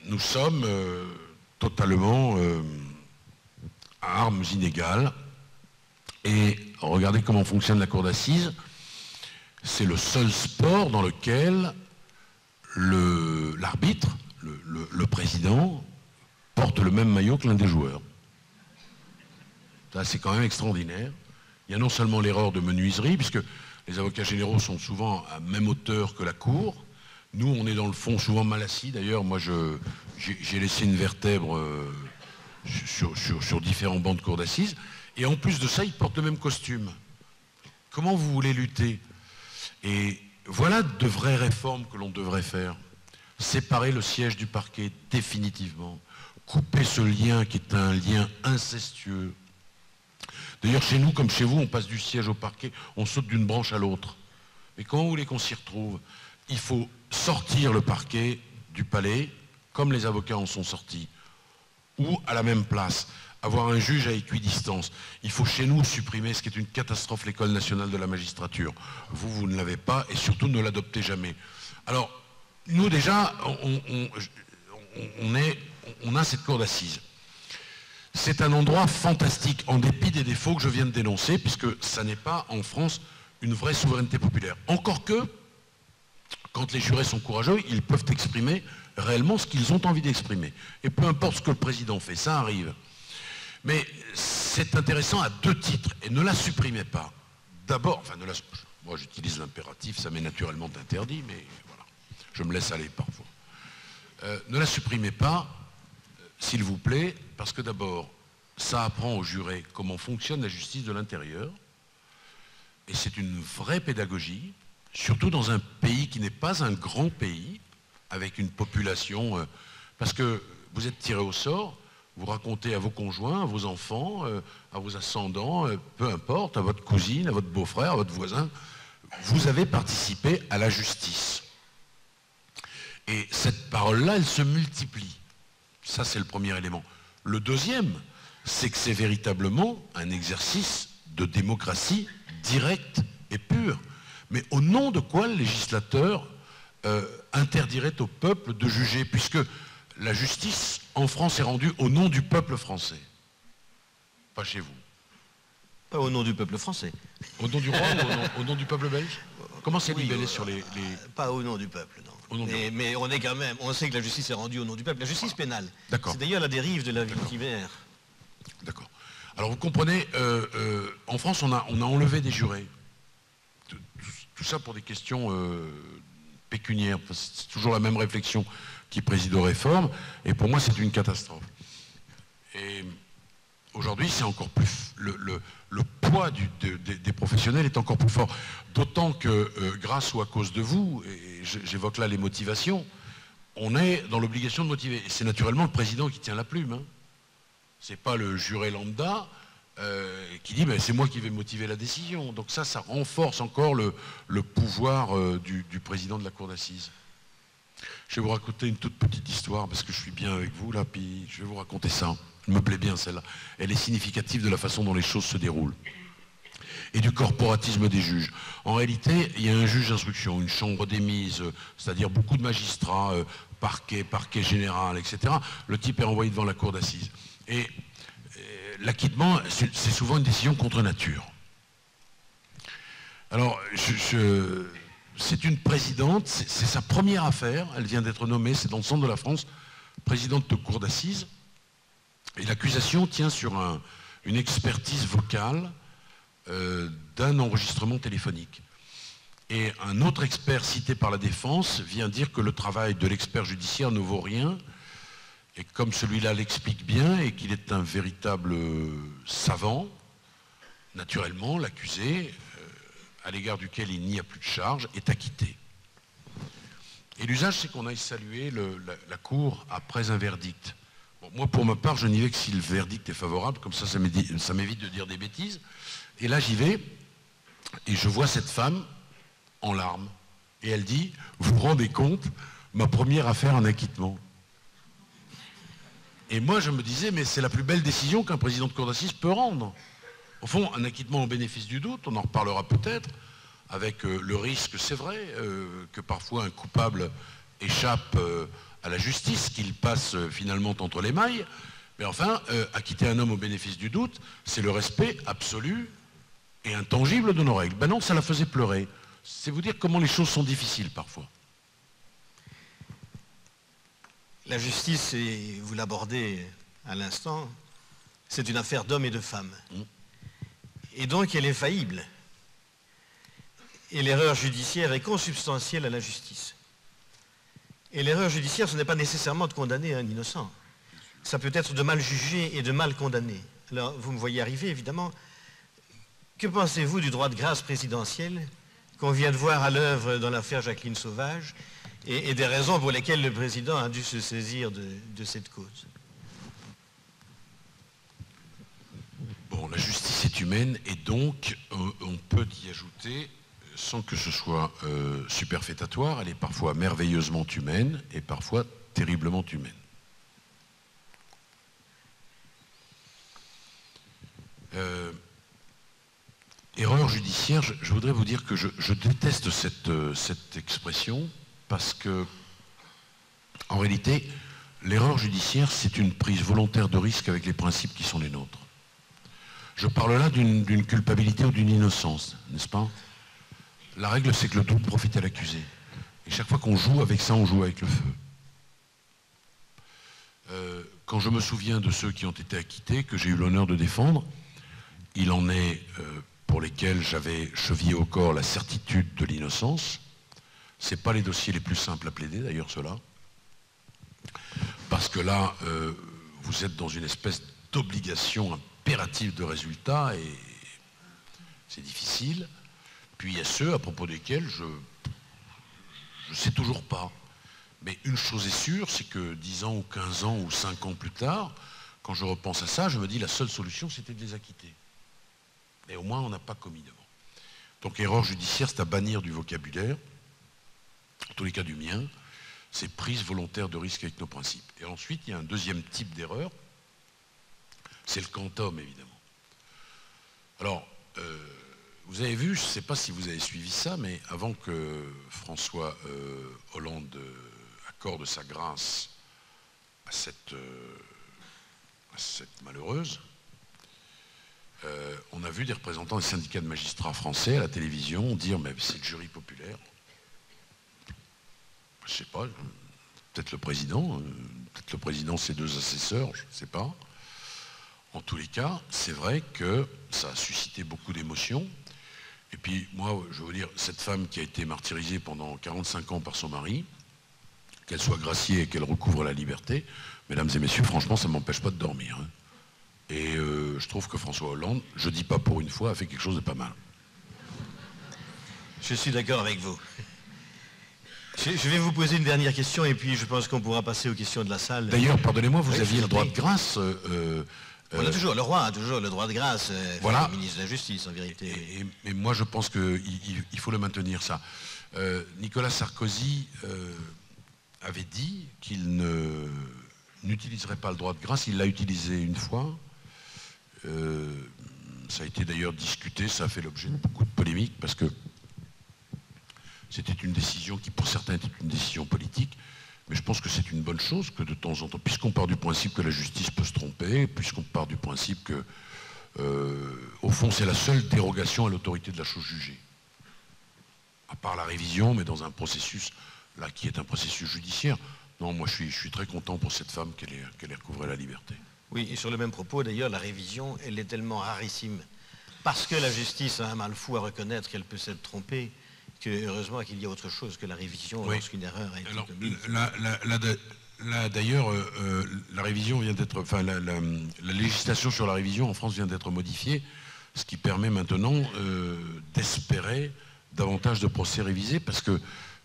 nous sommes totalement à armes inégales. Et regardez comment fonctionne la cour d'assises. C'est le seul sport dans lequel l'arbitre, le président, porte le même maillot que l'un des joueurs. Ça, c'est quand même extraordinaire. Il y a non seulement l'erreur de menuiserie, puisque les avocats généraux sont souvent à même hauteur que la cour. Nous, on est dans le fond souvent mal assis. D'ailleurs, moi, j'ai laissé une vertèbre sur différents bancs de cour d'assises. Et en plus de ça, ils portent le même costume. Comment vous voulez lutter? Et voilà de vraies réformes que l'on devrait faire. Séparer le siège du parquet définitivement. Couper ce lien qui est un lien incestueux. D'ailleurs, chez nous, comme chez vous, on passe du siège au parquet, on saute d'une branche à l'autre. Mais comment vous voulez qu'on s'y retrouve? Il faut sortir le parquet du palais, comme les avocats en sont sortis, ou à la même place. Avoir un juge à équidistance. Il faut chez nous supprimer ce qui est une catastrophe, l'École nationale de la magistrature. Vous ne l'avez pas et surtout ne l'adoptez jamais. Alors, nous déjà, on a cette cour d'assises. C'est un endroit fantastique, en dépit des défauts que je viens de dénoncer, puisque ça n'est pas en France une vraie souveraineté populaire. Encore que, quand les jurés sont courageux, ils peuvent exprimer réellement ce qu'ils ont envie d'exprimer. Et peu importe ce que le président fait, ça arrive. Mais c'est intéressant à 2 titres, et ne la supprimez pas. D'abord, moi j'utilise l'impératif, ça m'est naturellement interdit, mais voilà, je me laisse aller parfois. Ne la supprimez pas, s'il vous plaît, parce que d'abord, ça apprend aux jurés comment fonctionne la justice de l'intérieur, et c'est une vraie pédagogie, surtout dans un pays qui n'est pas un grand pays, avec une population, parce que vous êtes tiré au sort, vous racontez à vos conjoints, à vos enfants, à vos ascendants, peu importe, à votre cousine, à votre beau-frère, à votre voisin, vous avez participé à la justice. Et cette parole-là, elle se multiplie. Ça, c'est le premier élément. Le deuxième, c'est que c'est véritablement un exercice de démocratie directe et pure. Mais au nom de quoi le législateur interdirait au peuple de juger, puisque la justice en France est rendue au nom du peuple français. Pas chez vous. Pas au nom du peuple français. Au nom du roi ou au nom du peuple belge? Comment c'est libellé sur les... Pas au nom du peuple, non. Mais on est quand même... On sait que la justice est rendue au nom du peuple. La justice pénale. C'est d'ailleurs la dérive de la victimaire. D'accord. Alors vous comprenez, en France, on a enlevé des jurés. Tout ça pour des questions pécuniaires. C'est toujours la même réflexion qui préside aux réformes, et pour moi c'est une catastrophe. Et aujourd'hui c'est encore plus... Le poids des professionnels est encore plus fort. D'autant que grâce ou à cause de vous, et j'évoque là les motivations, on est dans l'obligation de motiver. Et c'est naturellement le président qui tient la plume. Hein. C'est pas le juré lambda qui dit ben, c'est moi qui vais motiver la décision. Donc ça renforce encore le pouvoir du président de la cour d'assises. Je vais vous raconter une toute petite histoire parce que je suis bien avec vous là, puis je vais vous raconter ça. Elle me plaît bien celle-là. Elle est significative de la façon dont les choses se déroulent. Et du corporatisme des juges. En réalité, il y a un juge d'instruction, une chambre des mises, c'est-à-dire beaucoup de magistrats, parquet général, etc. Le type est renvoyé devant la cour d'assises. Et l'acquittement, c'est souvent une décision contre nature. Alors, c'est une présidente, c'est sa première affaire, elle vient d'être nommée, c'est dans le centre de la France, présidente de cour d'assises, et l'accusation tient sur une expertise vocale d'un enregistrement téléphonique. Et un autre expert cité par la défense vient dire que le travail de l'expert judiciaire ne vaut rien, et comme celui-là l'explique bien, et qu'il est un véritable savant, naturellement, l'accusé, à l'égard duquel il n'y a plus de charge, est acquitté. Et l'usage, c'est qu'on aille saluer la cour après un verdict. Bon, moi, pour ma part, je n'y vais que si le verdict est favorable, comme ça m'évite de dire des bêtises. Et là, j'y vais, et je vois cette femme en larmes. Et elle dit, vous vous rendez compte, ma première affaire en acquittement. Et moi, je me disais, mais c'est la plus belle décision qu'un président de cour d'assises peut rendre. Au fond, un acquittement au bénéfice du doute, on en reparlera peut-être, avec le risque, c'est vrai, que parfois un coupable échappe à la justice, qu'il passe finalement entre les mailles. Mais enfin, acquitter un homme au bénéfice du doute, c'est le respect absolu et intangible de nos règles. Ben non, ça la faisait pleurer. C'est vous dire comment les choses sont difficiles parfois. La justice, et vous l'abordez à l'instant, c'est une affaire d'hommes et de femmes. Et donc elle est faillible. Et l'erreur judiciaire est consubstantielle à la justice. Et l'erreur judiciaire, ce n'est pas nécessairement de condamner un innocent. Ça peut être de mal juger et de mal condamner. Alors, vous me voyez arriver, évidemment. Que pensez-vous du droit de grâce présidentiel qu'on vient de voir à l'œuvre dans l'affaire Jacqueline Sauvage et des raisons pour lesquelles le président a dû se saisir de cette cause? Bon, la justice est humaine et donc on peut y ajouter, sans que ce soit superfétatoire, elle est parfois merveilleusement humaine et parfois terriblement humaine. Erreur judiciaire, je voudrais vous dire que je déteste cette expression parce que, en réalité, l'erreur judiciaire, c'est une prise volontaire de risque avec les principes qui sont les nôtres. Je parle là d'une culpabilité ou d'une innocence, n'est-ce pas? La règle, c'est que le doute profite à l'accusé. Et chaque fois qu'on joue avec ça, on joue avec le feu. Quand je me souviens de ceux qui ont été acquittés, que j'ai eu l'honneur de défendre, il en est pour lesquels j'avais chevillé au corps la certitude de l'innocence. Ce n'est pas les dossiers les plus simples à plaider, d'ailleurs, ceux-là. Parce que là, vous êtes dans une espèce d'obligation impérative de résultat et c'est difficile. Puis il y a ceux à propos desquels je ne sais toujours pas. Mais une chose est sûre, c'est que 10 ans ou 15 ans ou 5 ans plus tard, quand je repense à ça, je me dis la seule solution, c'était de les acquitter. Et au moins, on n'a pas commis de mort. Donc erreur judiciaire, c'est à bannir du vocabulaire, en tous les cas du mien, c'est prise volontaire de risque avec nos principes. Et ensuite, il y a un deuxième type d'erreur, c'est le quantum, évidemment. Alors, vous avez vu, je ne sais pas si vous avez suivi ça, mais avant que François Hollande accorde sa grâce à cette malheureuse, on a vu des représentants des syndicats de magistrats français à la télévision dire mais c'est le jury populaire. Je ne sais pas, peut-être le président, ses deux assesseurs, je ne sais pas. En tous les cas, c'est vrai que ça a suscité beaucoup d'émotions. Et puis moi, je veux dire, cette femme qui a été martyrisée pendant 45 ans par son mari, qu'elle soit graciée et qu'elle recouvre la liberté, mesdames et messieurs, franchement, ça ne m'empêche pas de dormir. Hein. Et je trouve que François Hollande, je ne dis pas pour une fois, a fait quelque chose de pas mal. Je suis d'accord avec vous. Je vais vous poser une dernière question et puis je pense qu'on pourra passer aux questions de la salle. D'ailleurs, pardonnez-moi, vous aviez le droit de grâce. On a toujours, le roi a toujours le droit de grâce, voilà. Le ministre de la Justice en vérité. Et moi je pense qu'il faut le maintenir ça. Nicolas Sarkozy avait dit qu'il n'utiliserait pas le droit de grâce, il l'a utilisé une fois. Ça a été d'ailleurs discuté, ça a fait l'objet de beaucoup de polémiques parce que c'était une décision qui pour certains était une décision politique. Mais je pense que c'est une bonne chose que de temps en temps, puisqu'on part du principe que la justice peut se tromper, puisqu'on part du principe que, au fond, c'est la seule dérogation à l'autorité de la chose jugée. À part la révision, mais dans un processus, là, qui est un processus judiciaire. Non, moi, je suis très content pour cette femme qu'elle ait recouvré la liberté. Oui, et sur le même propos, d'ailleurs, la révision, elle est tellement rarissime, parce que la justice a un mal fou à reconnaître qu'elle peut s'être trompée, que heureusement qu'il y a autre chose que la révision lorsqu'une erreur a été commise. Là, d'ailleurs, la révision vient d'être, enfin, la législation sur la révision en France vient d'être modifiée, ce qui permet maintenant d'espérer davantage de procès révisés, parce que,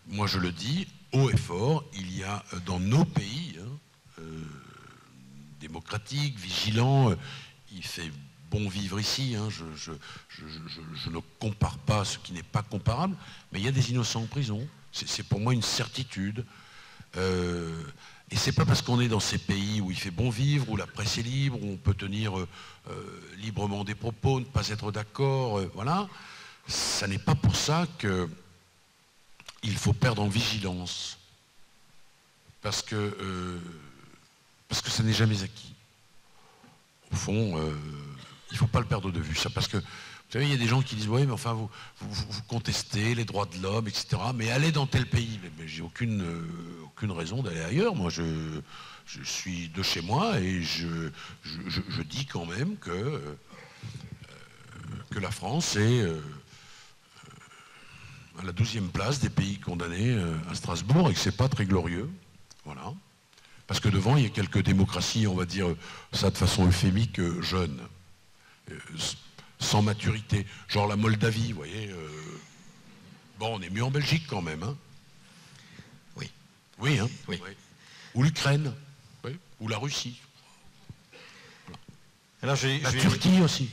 moi je le dis, haut et fort, il y a dans nos pays, démocratiques, vigilants, il fait bon vivre ici, je ne compare pas ce qui n'est pas comparable, mais il y a des innocents en prison, c'est pour moi une certitude. Et c'est pas parce qu'on est dans ces pays où il fait bon vivre, où la presse est libre, où on peut tenir librement des propos, ne pas être d'accord, voilà. Ça n'est pas pour ça qu'il faut perdre en vigilance. Parce que ça n'est jamais acquis. Au fond, il ne faut pas le perdre de vue. Ça, parce que, vous savez, il y a des gens qui disent, oui, mais enfin, vous contestez les droits de l'homme, etc. Mais allez dans tel pays. Mais j'ai aucune raison d'aller ailleurs. Moi, je suis de chez moi et je dis quand même que la France est à la 12e place des pays condamnés à Strasbourg et que c'est pas très glorieux. Voilà. Parce que devant, il y a quelques démocraties, on va dire ça de façon euphémique, jeunes, sans maturité. Genre la Moldavie, vous voyez. Bon, on est mieux en Belgique quand même. Hein. Oui. Oui, hein. Oui. Oui. Ou l'Ukraine. Oui. Ou la Russie. Voilà. Alors, la Turquie aussi.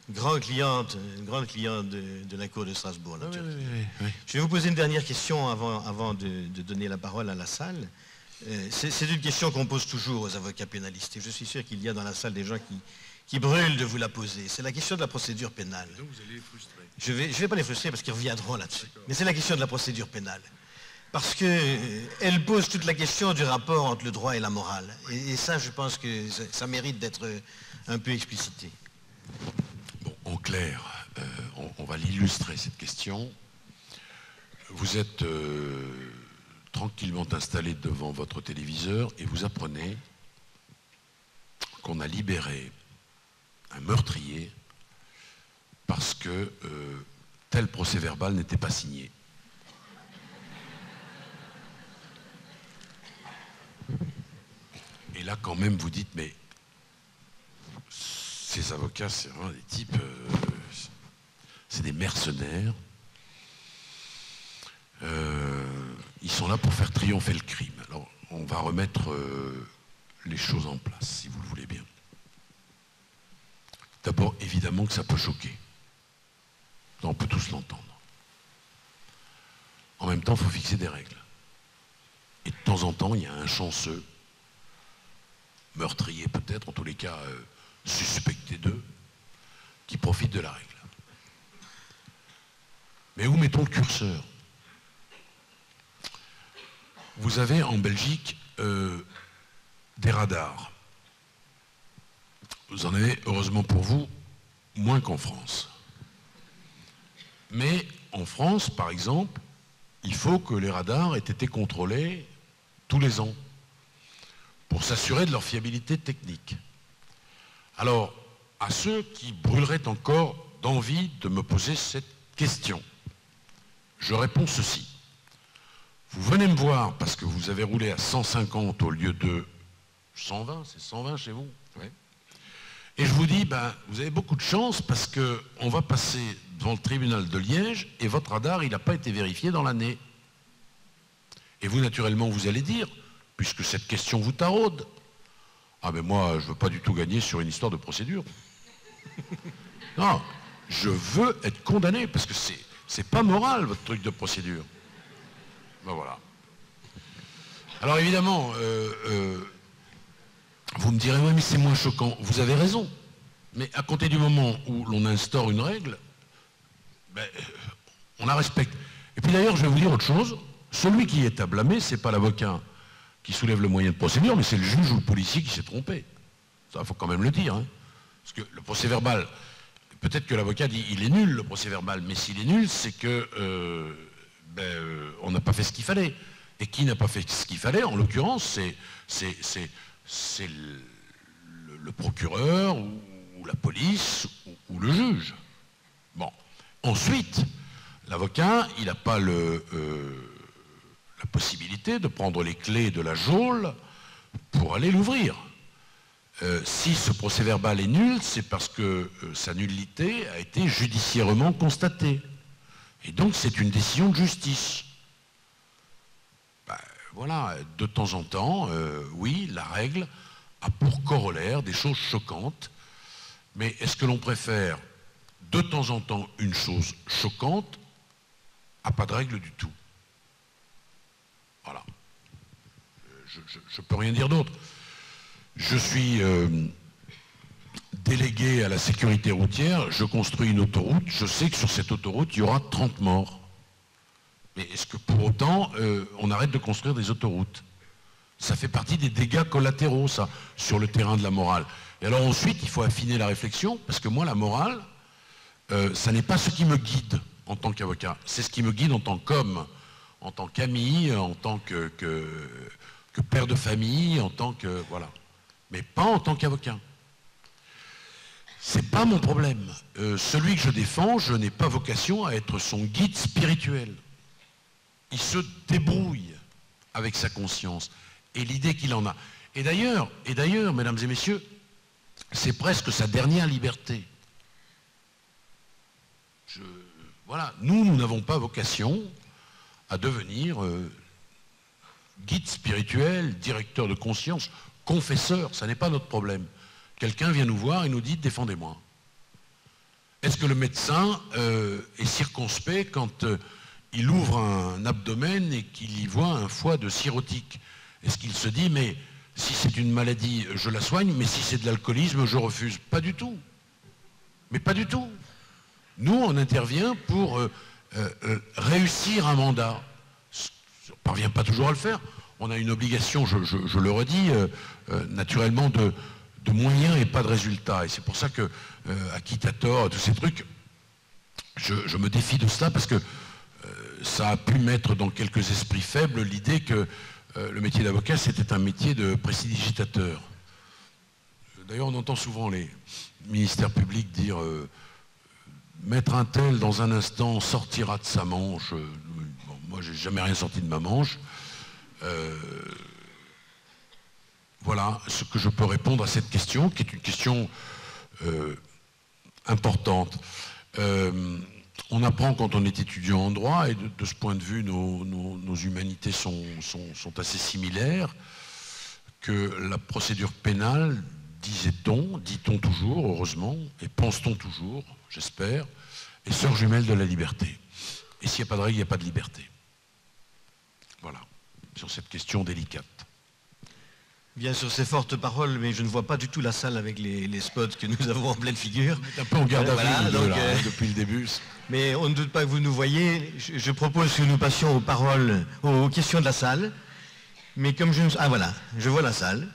Grande cliente de la Cour de Strasbourg. La Turquie. Oui. Je vais vous poser une dernière question avant de donner la parole à la salle. C'est une question qu'on pose toujours aux avocats pénalistes. Et je suis sûr qu'il y a dans la salle des gens qui brûlent de vous la poser. C'est la question de la procédure pénale. Donc vous allez les frustrer. Je vais pas les frustrer parce qu'ils reviendront là-dessus. Mais c'est la question de la procédure pénale. Parce qu'elle pose toute la question du rapport entre le droit et la morale. Et ça, je pense que ça mérite d'être un peu explicité. Bon, en clair, on va l'illustrer cette question. Vous êtes tranquillement installé devant votre téléviseur et vous apprenez qu'on a libéré un meurtrier parce que tel procès-verbal n'était pas signé. Et là, quand même, vous dites, mais ces avocats, c'est vraiment des types, c'est des mercenaires. Ils sont là pour faire triompher le crime. Alors, on va remettre les choses en place, si vous le voulez bien. D'abord, évidemment que ça peut choquer. On peut tous l'entendre. En même temps, il faut fixer des règles. Et de temps en temps, il y a un chanceux, meurtrier peut-être, en tous les cas suspecté d'eux, qui profite de la règle. Mais où mettons le curseur ? Vous avez en Belgique des radars. Vous en avez, heureusement pour vous, moins qu'en France. Mais en France, par exemple, il faut que les radars aient été contrôlés tous les ans pour s'assurer de leur fiabilité technique. Alors, à ceux qui brûleraient encore d'envie de me poser cette question, je réponds ceci. Vous venez me voir parce que vous avez roulé à 150 au lieu de 120, c'est 120 chez vous ? Oui. Et je vous dis, ben, vous avez beaucoup de chance parce qu'on va passer devant le tribunal de Liège et votre radar, il n'a pas été vérifié dans l'année. Et vous, naturellement, vous allez dire, puisque cette question vous taraude, ah mais moi, je ne veux pas du tout gagner sur une histoire de procédure. Non, je veux être condamné parce que c'est pas moral, votre truc de procédure. Ben voilà. Alors évidemment, vous me direz, oui, mais c'est moins choquant. Vous avez raison. Mais à compter du moment où l'on instaure une règle, ben, on la respecte. Et puis d'ailleurs, je vais vous dire autre chose. Celui qui est à blâmer, ce n'est pas l'avocat qui soulève le moyen de procédure, mais c'est le juge ou le policier qui s'est trompé. Ça, il faut quand même le dire. Hein. Parce que le procès-verbal, peut-être que l'avocat dit, il est nul, le procès-verbal, mais s'il est nul, c'est que on n'a pas fait ce qu'il fallait. Et qui n'a pas fait ce qu'il fallait, en l'occurrence, c'est c'est le procureur ou la police ou le juge. Bon. Ensuite, l'avocat, il n'a pas la possibilité de prendre les clés de la geôle pour aller l'ouvrir. Si ce procès-verbal est nul, c'est parce que sa nullité a été judiciairement constatée. Et donc c'est une décision de justice. Ben, voilà, de temps en temps, oui, la règle a pour corollaire des choses choquantes. Mais est-ce que l'on préfère de temps en temps une chose choquante à pas de règle du tout? Voilà. Je ne peux rien dire d'autre. Je suis délégué à la sécurité routière, je construis une autoroute, je sais que sur cette autoroute, il y aura 30 morts. Mais est-ce que pour autant, on arrête de construire des autoroutes? Ça fait partie des dégâts collatéraux, ça, sur le terrain de la morale. Et alors ensuite, il faut affiner la réflexion, parce que moi, la morale, ça n'est pas ce qui me guide en tant qu'avocat, c'est ce qui me guide en tant qu'homme, en tant qu'ami, en tant que père de famille, en tant que... voilà. Mais pas en tant qu'avocat. C'est pas mon problème. Celui que je défends, je n'ai pas vocation à être son guide spirituel. Il se débrouille avec sa conscience et l'idée qu'il en a. Et d'ailleurs, mesdames et messieurs, c'est presque sa dernière liberté. Voilà, nous n'avons pas vocation à devenir guide spirituel, directeur de conscience, confesseur, ça n'est pas notre problème. Quelqu'un vient nous voir et nous dit « défendez-moi ». Est-ce que le médecin est circonspect quand il ouvre un abdomen et qu'il y voit un foie de cirrhotique? Est-ce qu'il se dit « mais si c'est une maladie, je la soigne, mais si c'est de l'alcoolisme, je refuse ». Pas du tout. Mais pas du tout. Nous, on intervient pour réussir un mandat. On ne parvient pas toujours à le faire. On a une obligation, je le redis, naturellement, de moyens et pas de résultats. Et c'est pour ça que, Acquitator, tous ces trucs, je me défie de cela parce que ça a pu mettre dans quelques esprits faibles l'idée que le métier d'avocat, c'était un métier de prestidigitateur. D'ailleurs, on entend souvent les ministères publics dire mettre un tel dans un instant sortira de sa manche. Bon, moi, j'ai jamais rien sorti de ma manche. Voilà ce que je peux répondre à cette question, qui est une question importante. On apprend quand on est étudiant en droit, et de ce point de vue, nos humanités sont assez similaires, que la procédure pénale, dit-on toujours, heureusement, et pense-t-on toujours, j'espère, est sœur jumelle de la liberté. Et s'il n'y a pas de règle, il n'y a pas de liberté. Voilà, sur cette question délicate. Bien sûr, ces fortes paroles, mais je ne vois pas du tout la salle avec les spots que nous avons en pleine figure. On est un peu en garde à vue depuis le début. Mais on ne doute pas que vous nous voyez. Je propose que nous passions aux paroles, aux questions de la salle. Mais comme je ne... Ah voilà, je vois la salle.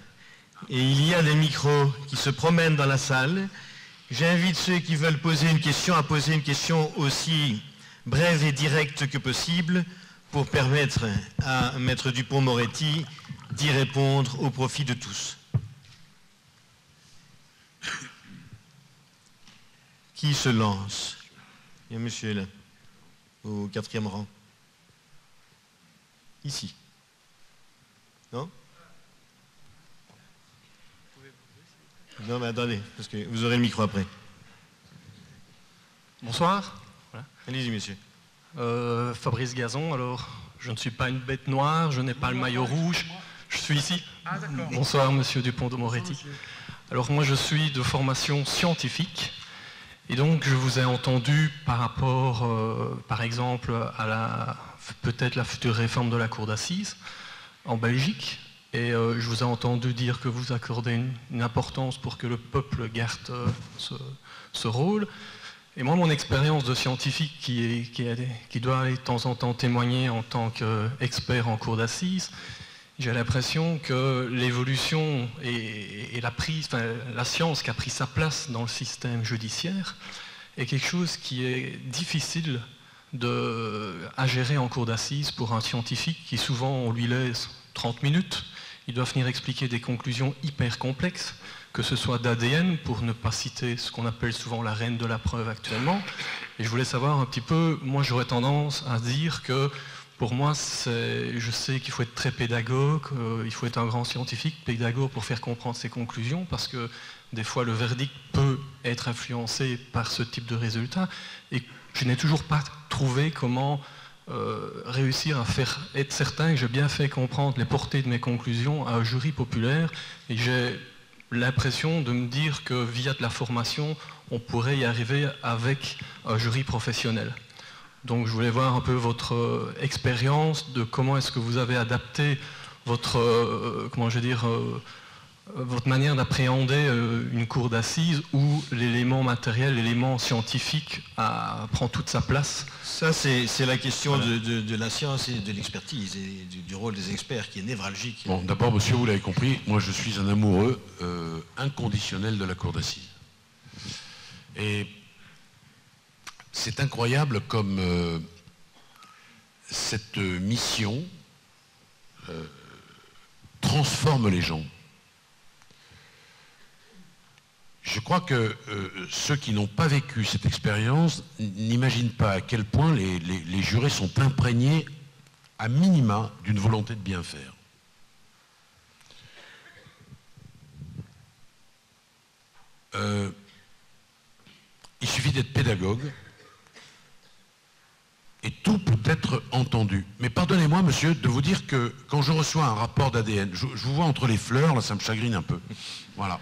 Et il y a des micros qui se promènent dans la salle. J'invite ceux qui veulent poser une question à poser une question aussi brève et directe que possible pour permettre à Maître Dupond-Moretti d'y répondre au profit de tous. Qui se lance? Il y a un monsieur là, au 4e rang. Ici. Non? Non, mais attendez, parce que vous aurez le micro après. Bonsoir. Voilà. Allez-y, monsieur. Fabrice Gazon, alors, je ne suis pas une bête noire, je n'ai pas le maillot rouge, je suis ici. Ah, d'accord. Bonsoir, monsieur Dupond-Moretti. Alors, moi, je suis de formation scientifique, et donc, je vous ai entendu par rapport, par exemple, à peut-être la future réforme de la Cour d'assises en Belgique. Et je vous ai entendu dire que vous accordez une importance pour que le peuple garde ce rôle. Et moi, mon expérience de scientifique qui doit aller de temps en temps témoigner en tant qu'expert en cour d'assises, j'ai l'impression que l'évolution et la science qui a pris sa place dans le système judiciaire est quelque chose qui est difficile à gérer en cour d'assises pour un scientifique qui souvent on lui laisse 30 minutes il doit venir expliquer des conclusions hyper complexes, que ce soit d'ADN, pour ne pas citer ce qu'on appelle souvent la reine de la preuve actuellement. Et je voulais savoir un petit peu, moi j'aurais tendance à dire que pour moi, je sais qu'il faut être très pédagogue, il faut être un grand scientifique, pédagogue pour faire comprendre ses conclusions, parce que des fois le verdict peut être influencé par ce type de résultat. Et je n'ai toujours pas trouvé comment réussir à être certain que j'ai bien fait comprendre les portées de mes conclusions à un jury populaire. Et j'ai l'impression de me dire que via de la formation, on pourrait y arriver avec un jury professionnel. Donc je voulais voir un peu votre expérience de comment est-ce que vous avez adapté votre, votre manière d'appréhender une cour d'assises où l'élément matériel, l'élément scientifique prend toute sa place. Ça, c'est la question de la science et de l'expertise et du rôle des experts qui est névralgique. Bon, d'abord, monsieur, vous l'avez compris, moi je suis un amoureux inconditionnel de la cour d'assises. Et c'est incroyable comme cette mission transforme les gens. Je crois que ceux qui n'ont pas vécu cette expérience n'imaginent pas à quel point les jurés sont imprégnés à minima d'une volonté de bien faire. Il suffit d'être pédagogue et tout peut être entendu. Mais pardonnez-moi, monsieur, de vous dire que quand je reçois un rapport d'ADN, je vous vois entre les fleurs, là ça me chagrine un peu. Voilà.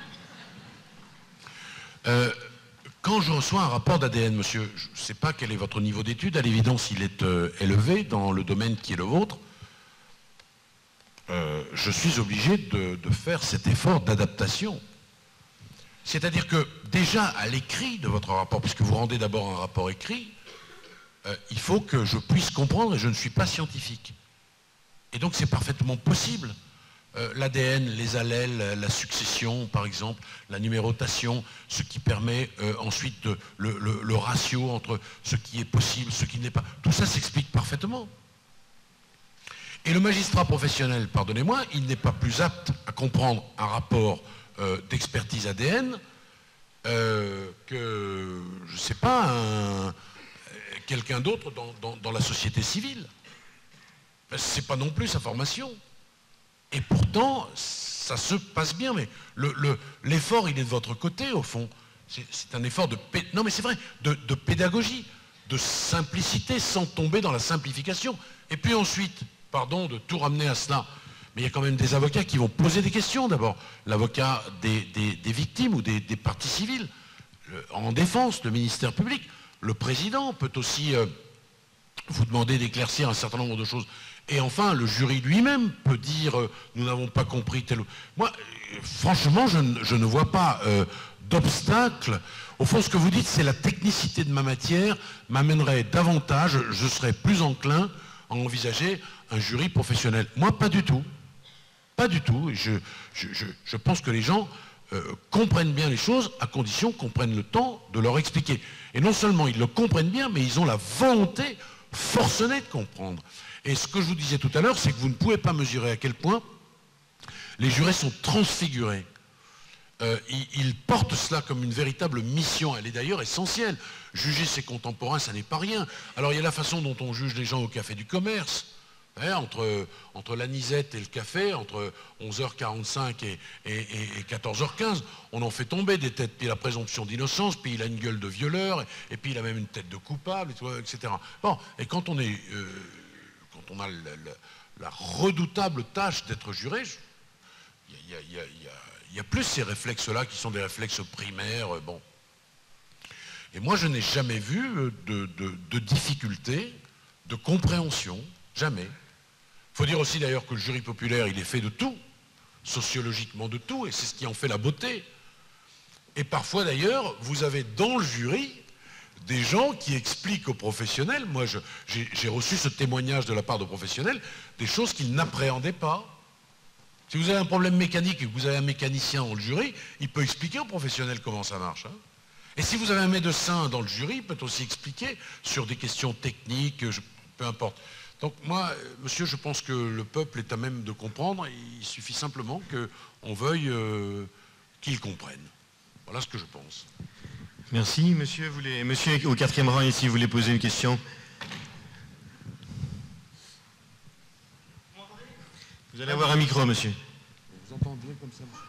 Quand je reçois un rapport d'ADN, monsieur, je ne sais pas quel est votre niveau d'étude, à l'évidence il est élevé dans le domaine qui est le vôtre, je suis obligé de faire cet effort d'adaptation. C'est-à-dire que déjà à l'écrit de votre rapport, puisque vous rendez d'abord un rapport écrit, il faut que je puisse comprendre et je ne suis pas scientifique. Et donc c'est parfaitement possible. L'ADN, les allèles, la succession par exemple, la numérotation, ce qui permet ensuite le ratio entre ce qui est possible, ce qui n'est pas. Tout ça s'explique parfaitement. Et le magistrat professionnel, pardonnez-moi, il n'est pas plus apte à comprendre un rapport d'expertise ADN que, je ne sais pas, quelqu'un d'autre dans la société civile. Ce n'est pas non plus sa formation. Et pourtant, ça se passe bien, mais l'effort, il est de votre côté, au fond. C'est un effort non, mais c'est vrai, de pédagogie, de simplicité, sans tomber dans la simplification. Et puis ensuite, pardon de tout ramener à cela, mais il y a quand même des avocats qui vont poser des questions d'abord. L'avocat des victimes ou des parties civiles, en défense, le ministère public. Le président peut aussi vous demander d'éclaircir un certain nombre de choses. Et enfin, le jury lui-même peut dire nous n'avons pas compris tel ou... Moi, franchement, je ne vois pas d'obstacle. Au fond, ce que vous dites, c'est la technicité de ma matière m'amènerait davantage, je serais plus enclin à envisager un jury professionnel. Moi, pas du tout. Pas du tout. Je pense que les gens comprennent bien les choses à condition qu'on prenne le temps de leur expliquer. Et non seulement ils le comprennent bien, mais ils ont la volonté forcenée de comprendre. Et ce que je vous disais tout à l'heure, c'est que vous ne pouvez pas mesurer à quel point les jurés sont transfigurés. Ils portent cela comme une véritable mission. Elle est d'ailleurs essentielle. Juger ses contemporains, ça n'est pas rien. Alors il y a la façon dont on juge les gens au café du commerce. Entre l'anisette et le café, entre 11h45 et 14h15, on en fait tomber des têtes, puis la présomption d'innocence, puis il a une gueule de violeur, et puis il a même une tête de coupable, etc. Bon, et quand on a la redoutable tâche d'être juré, il y a plus ces réflexes-là qui sont des réflexes primaires, bon. Et moi, je n'ai jamais vu de difficulté, de compréhension, jamais. Il faut dire aussi d'ailleurs que le jury populaire, il est fait de tout, sociologiquement de tout, et c'est ce qui en fait la beauté. Et parfois d'ailleurs, vous avez dans le jury des gens qui expliquent aux professionnels, moi j'ai reçu ce témoignage de la part de professionnels, des choses qu'ils n'appréhendaient pas. Si vous avez un problème mécanique et que vous avez un mécanicien dans le jury, il peut expliquer aux professionnels comment ça marche. Hein. Et si vous avez un médecin dans le jury, il peut aussi expliquer sur des questions techniques, peu importe. Donc moi, monsieur, je pense que le peuple est à même de comprendre. Il suffit simplement qu'on veuille qu'il comprenne. Voilà ce que je pense. Merci. Monsieur au 4e rang ici, vous voulez poser une question? Vous allez avoir un micro, monsieur. Vous entendez comme ça, monsieur?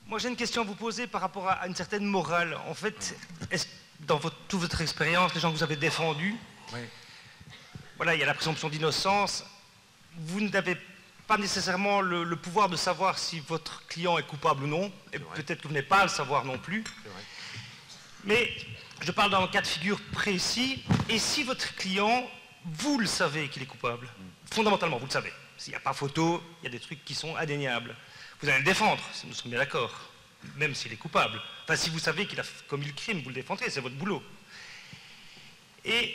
Moi, j'ai une question à vous poser par rapport à une certaine morale. En fait, est-ce, dans toute votre expérience, les gens que vous avez défendus, Oui. Voilà, il y a la présomption d'innocence. Vous n'avez pas nécessairement le pouvoir de savoir si votre client est coupable ou non, et peut-être que vous n'avez pas à le savoir non plus. Mais je parle dans un cas de figure précis, et si votre client, vous le savez qu'il est coupable, fondamentalement, vous le savez. S'il n'y a pas photo, il y a des trucs qui sont indéniables. Vous allez le défendre, nous sommes bien d'accord, même s'il est coupable. Enfin, si vous savez qu'il a commis le crime, vous le défendrez, c'est votre boulot. Et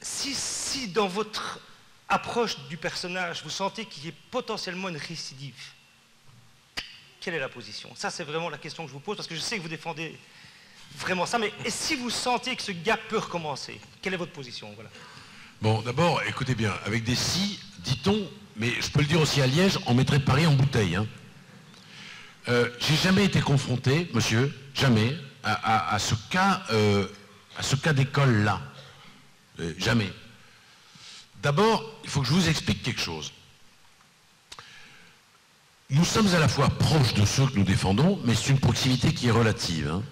si dans votre approche du personnage, vous sentez qu'il y ait potentiellement une récidive, quelle est la position? Ça, c'est vraiment la question que je vous pose, parce que je sais que vous défendez vraiment ça, mais et si vous sentez que ce gap peut recommencer, quelle est votre position? Voilà. Bon, d'abord, écoutez bien, avec des si, dit-on, mais je peux le dire aussi à Liège, on mettrait Paris en bouteille. Hein. J'ai jamais été confronté, monsieur, jamais, à ce cas d'école-là. Jamais. D'abord, il faut que je vous explique quelque chose. Nous sommes à la fois proches de ceux que nous défendons, mais c'est une proximité qui est relative. Hein.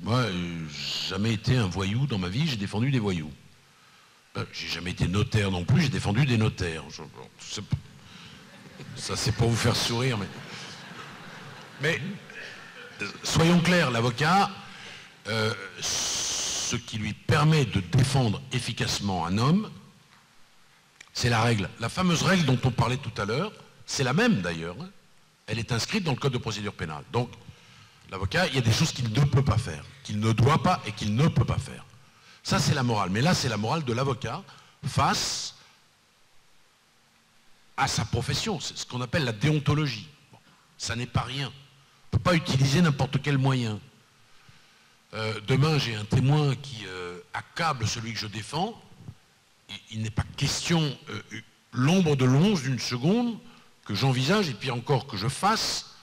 Moi, j'ai jamais été un voyou dans ma vie, j'ai défendu des voyous. J'ai jamais été notaire non plus, j'ai défendu des notaires. Ça, c'est pour vous faire sourire, mais soyons clairs, l'avocat, ce qui lui permet de défendre efficacement un homme, c'est la règle. La fameuse règle dont on parlait tout à l'heure, c'est la même d'ailleurs. Elle est inscrite dans le code de procédure pénale. Donc, l'avocat, il y a des choses qu'il ne peut pas faire, qu'il ne doit pas et qu'il ne peut pas faire. Ça, c'est la morale. Mais là, c'est la morale de l'avocat face à sa profession. C'est ce qu'on appelle la déontologie. Bon, ça n'est pas rien. On ne peut pas utiliser n'importe quel moyen. Demain, j'ai un témoin qui accable celui que je défends. Il n'est pas question, l'ombre de l'once d'une seconde, que j'envisage, et puis encore que je fasse,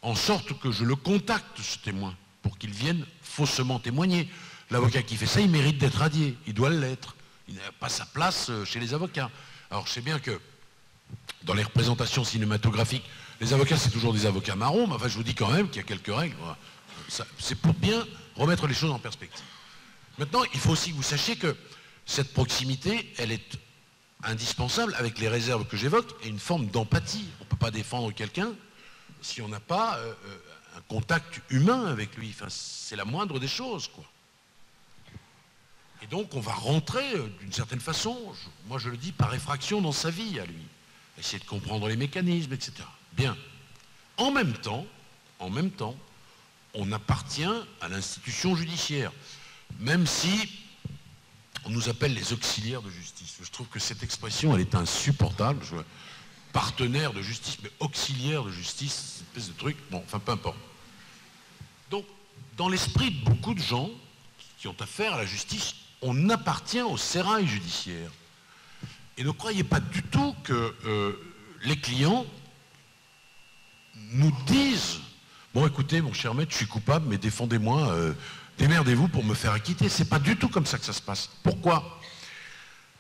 en sorte que je le contacte, ce témoin, pour qu'il vienne faussement témoigner. L'avocat qui fait ça, il mérite d'être radié. Il doit l'être. Il n'a pas sa place chez les avocats. Alors, je sais bien que dans les représentations cinématographiques, les avocats, c'est toujours des avocats marrons, mais enfin, je vous dis quand même qu'il y a quelques règles. C'est pour bien remettre les choses en perspective. Maintenant, il faut aussi que vous sachiez que cette proximité, elle est indispensable avec les réserves que j'évoque et une forme d'empathie. On ne peut pas défendre quelqu'un si on n'a pas un contact humain avec lui. Enfin, c'est la moindre des choses, quoi. Et donc, on va rentrer, d'une certaine façon, moi je le dis, par effraction dans sa vie à lui. Essayer de comprendre les mécanismes, etc. Bien. En même temps, on appartient à l'institution judiciaire, même si on nous appelle les auxiliaires de justice. Je trouve que cette expression, elle est insupportable. Partenaire de justice, mais auxiliaire de justice, cette espèce de truc, bon, enfin, peu importe. Donc, dans l'esprit de beaucoup de gens qui ont affaire à la justice, on appartient au sérail judiciaire. Et ne croyez pas du tout que les clients nous disent « Bon, écoutez, mon cher maître, je suis coupable, mais défendez-moi, démerdez-vous pour me faire acquitter. » C'est pas du tout comme ça que ça se passe. Pourquoi?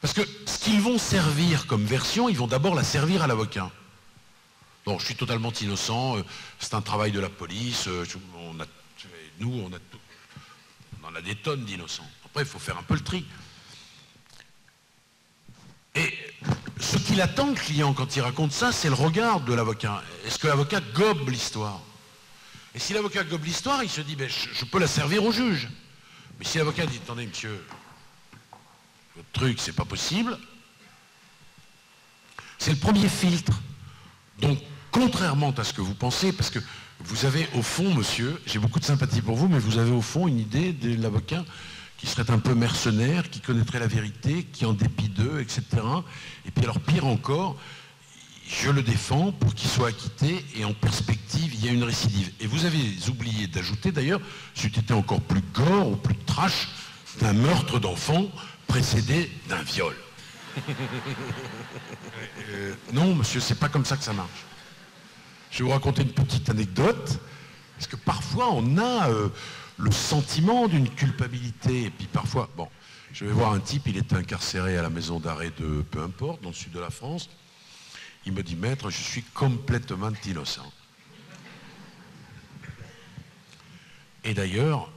Parce que ce qu'ils vont servir comme version, ils vont d'abord la servir à l'avocat. Bon, je suis totalement innocent, c'est un travail de la police, nous, on en a des tonnes d'innocents. Après, il faut faire un peu le tri. Et ce qu'il attend, le client, quand il raconte ça, c'est le regard de l'avocat. Est-ce que l'avocat gobe l'histoire? Et si l'avocat gobe l'histoire, il se dit, ben, je peux la servir au juge. Mais si l'avocat dit, attendez, monsieur, votre truc, c'est pas possible, c'est le premier filtre. Donc, contrairement à ce que vous pensez, parce que vous avez au fond, monsieur, j'ai beaucoup de sympathie pour vous, mais vous avez au fond une idée de l'avocat qui serait un peu mercenaire, qui connaîtrait la vérité, qui en dépit d'eux, etc. Et puis alors, pire encore, je le défends pour qu'il soit acquitté, et en perspective, il y a une récidive. Et vous avez oublié d'ajouter, d'ailleurs, c'eût été encore plus gore ou plus trash, d'un meurtre d'enfant précédé d'un viol. Non, monsieur, c'est pas comme ça que ça marche. Je vais vous raconter une petite anecdote, parce que parfois on a le sentiment d'une culpabilité, et puis parfois, bon, je vais voir un type, il est incarcéré à la maison d'arrêt de peu importe, dans le sud de la France. Il me dit, maître, je suis complètement innocent. Et d'ailleurs,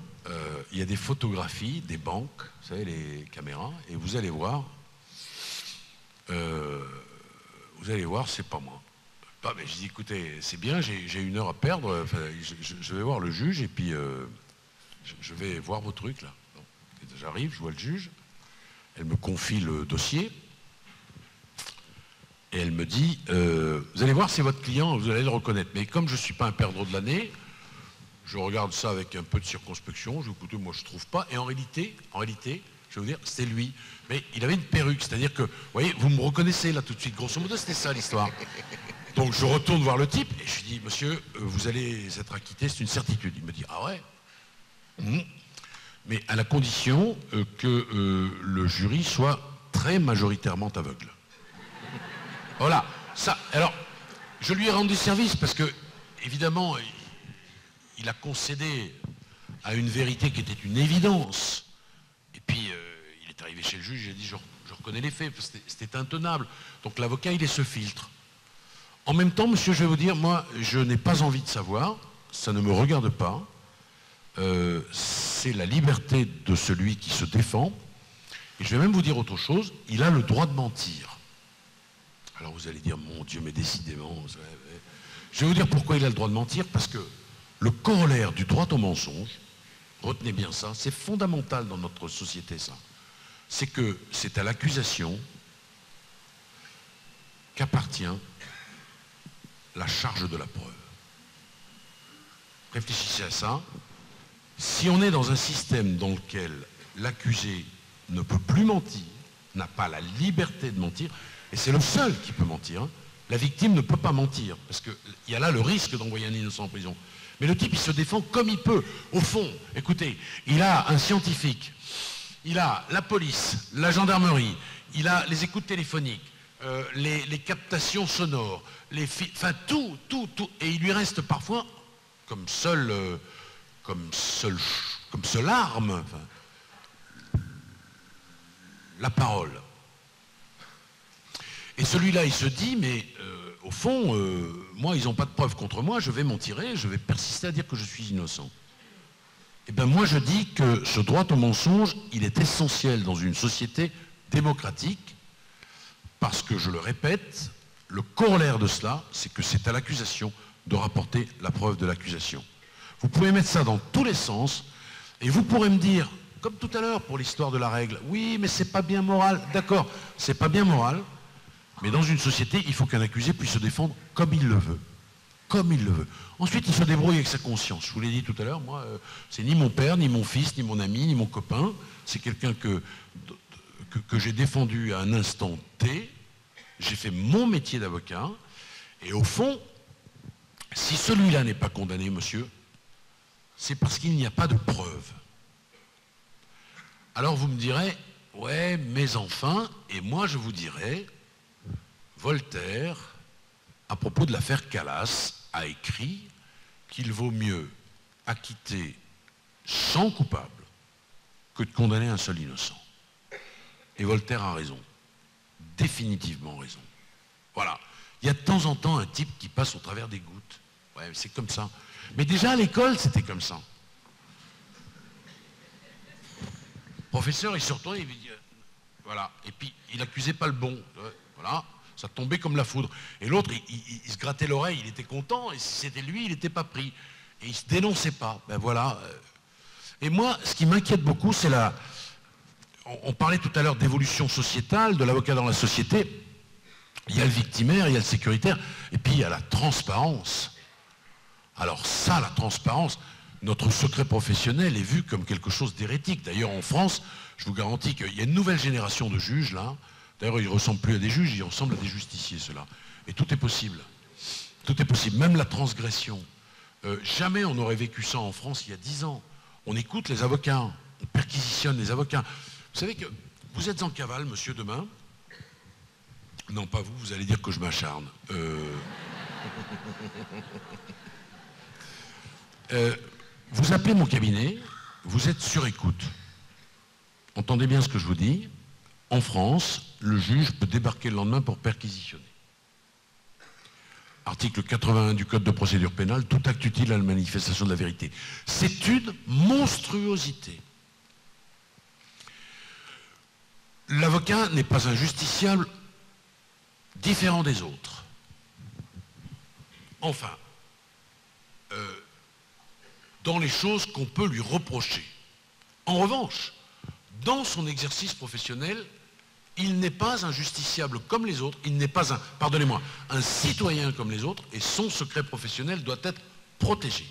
il y a des photographies des banques, vous savez, les caméras, et vous allez voir, c'est pas moi. Ah, mais je dis, écoutez, c'est bien, j'ai une heure à perdre, enfin, je vais voir le juge, et puis je vais voir vos trucs, là. J'arrive, je vois le juge, elle me confie le dossier, et elle me dit, vous allez voir, c'est votre client, vous allez le reconnaître. Mais comme je ne suis pas un perdreau de l'année, je regarde ça avec un peu de circonspection, je dis, écoutez, moi je ne trouve pas, et en réalité, je vais vous dire, c'est lui. Mais il avait une perruque, c'est-à-dire que, vous voyez, vous me reconnaissez là tout de suite, grosso modo, c'était ça l'histoire. Donc je retourne voir le type, et je lui dis, monsieur, vous allez être acquitté, c'est une certitude. Il me dit, ah ouais? Mais à la condition que le jury soit très majoritairement aveugle. Voilà, ça, alors, je lui ai rendu service parce que, évidemment, il a concédé à une vérité qui était une évidence. Et puis, il est arrivé chez le juge, j'ai dit, je reconnais les faits, c'était intenable. Donc l'avocat, il est ce filtre. En même temps, monsieur, je vais vous dire, moi, je n'ai pas envie de savoir, ça ne me regarde pas. C'est la liberté de celui qui se défend. Et je vais même vous dire autre chose, il a le droit de mentir. Alors vous allez dire, mon Dieu, mais décidément... Je vais vous dire pourquoi il a le droit de mentir, parce que le corollaire du droit au mensonge, retenez bien ça, c'est fondamental dans notre société, ça. C'est que c'est à l'accusation qu'appartient la charge de la preuve. Réfléchissez à ça. Si on est dans un système dans lequel l'accusé ne peut plus mentir, n'a pas la liberté de mentir, et c'est le seul qui peut mentir, hein, la victime ne peut pas mentir, parce qu'il y a là le risque d'envoyer un innocent en prison. Mais le type, il se défend comme il peut. Au fond, écoutez, il a un scientifique, il a la police, la gendarmerie, il a les écoutes téléphoniques, les captations sonores, enfin tout, et il lui reste parfois comme seule arme, enfin, la parole. Et celui-là, il se dit, mais au fond, moi, ils n'ont pas de preuves contre moi, je vais m'en tirer, je vais persister à dire que je suis innocent. Eh bien, moi, je dis que ce droit au mensonge, il est essentiel dans une société démocratique, parce que, je le répète, le corollaire de cela, c'est que c'est à l'accusation de rapporter la preuve de l'accusation. Vous pouvez mettre ça dans tous les sens, et vous pourrez me dire, comme tout à l'heure pour l'histoire de la règle, oui, mais c'est pas bien moral. D'accord, c'est pas bien moral, mais dans une société, il faut qu'un accusé puisse se défendre comme il le veut. Comme il le veut. Ensuite, il se débrouille avec sa conscience. Je vous l'ai dit tout à l'heure, moi, c'est ni mon père, ni mon fils, ni mon ami, ni mon copain. C'est quelqu'un que j'ai défendu à un instant T. J'ai fait mon métier d'avocat. Et au fond, si celui-là n'est pas condamné, monsieur, c'est parce qu'il n'y a pas de preuve. Alors vous me direz, ouais, mais enfin, et moi je vous dirais, Voltaire, à propos de l'affaire Calas, a écrit qu'il vaut mieux acquitter 100 coupables que de condamner un seul innocent. Et Voltaire a raison, définitivement raison. Voilà, il y a de temps en temps un type qui passe au travers des gouttes. Ouais, c'est comme ça. Mais déjà à l'école, c'était comme ça. Le professeur, il se retournait, il dit, voilà, et puis il n'accusait pas le bon, voilà. Ça tombait comme la foudre. Et l'autre, il se grattait l'oreille, il était content, et si c'était lui, il n'était pas pris. Et il ne se dénonçait pas. Ben voilà. Et moi, ce qui m'inquiète beaucoup, c'est la... On parlait tout à l'heure d'évolution sociétale, de l'avocat dans la société. Il y a le victimaire, il y a le sécuritaire, et puis il y a la transparence. Alors ça, la transparence, notre secret professionnel est vu comme quelque chose d'hérétique. D'ailleurs, en France, je vous garantis qu'il y a une nouvelle génération de juges, là. D'ailleurs, ils ne ressemblent plus à des juges, ils ressemblent à des justiciers, ceux-là. Et tout est possible. Tout est possible, même la transgression. Jamais on n'aurait vécu ça en France il y a 10 ans. On écoute les avocats, on perquisitionne les avocats. Vous savez que Vous êtes en cavale, monsieur, demain? Non, pas vous, vous allez dire que je m'acharne. Vous appelez mon cabinet, vous êtes sur écoute. Entendez bien ce que je vous dis. En France, le juge peut débarquer le lendemain pour perquisitionner. Article 81 du Code de procédure pénale, tout acte utile à la manifestation de la vérité. C'est une monstruosité. L'avocat n'est pas un justiciable différent des autres. Enfin, dans les choses qu'on peut lui reprocher. En revanche, dans son exercice professionnel, il n'est pas un justiciable comme les autres, il n'est pas un citoyen comme les autres, et son secret professionnel doit être protégé.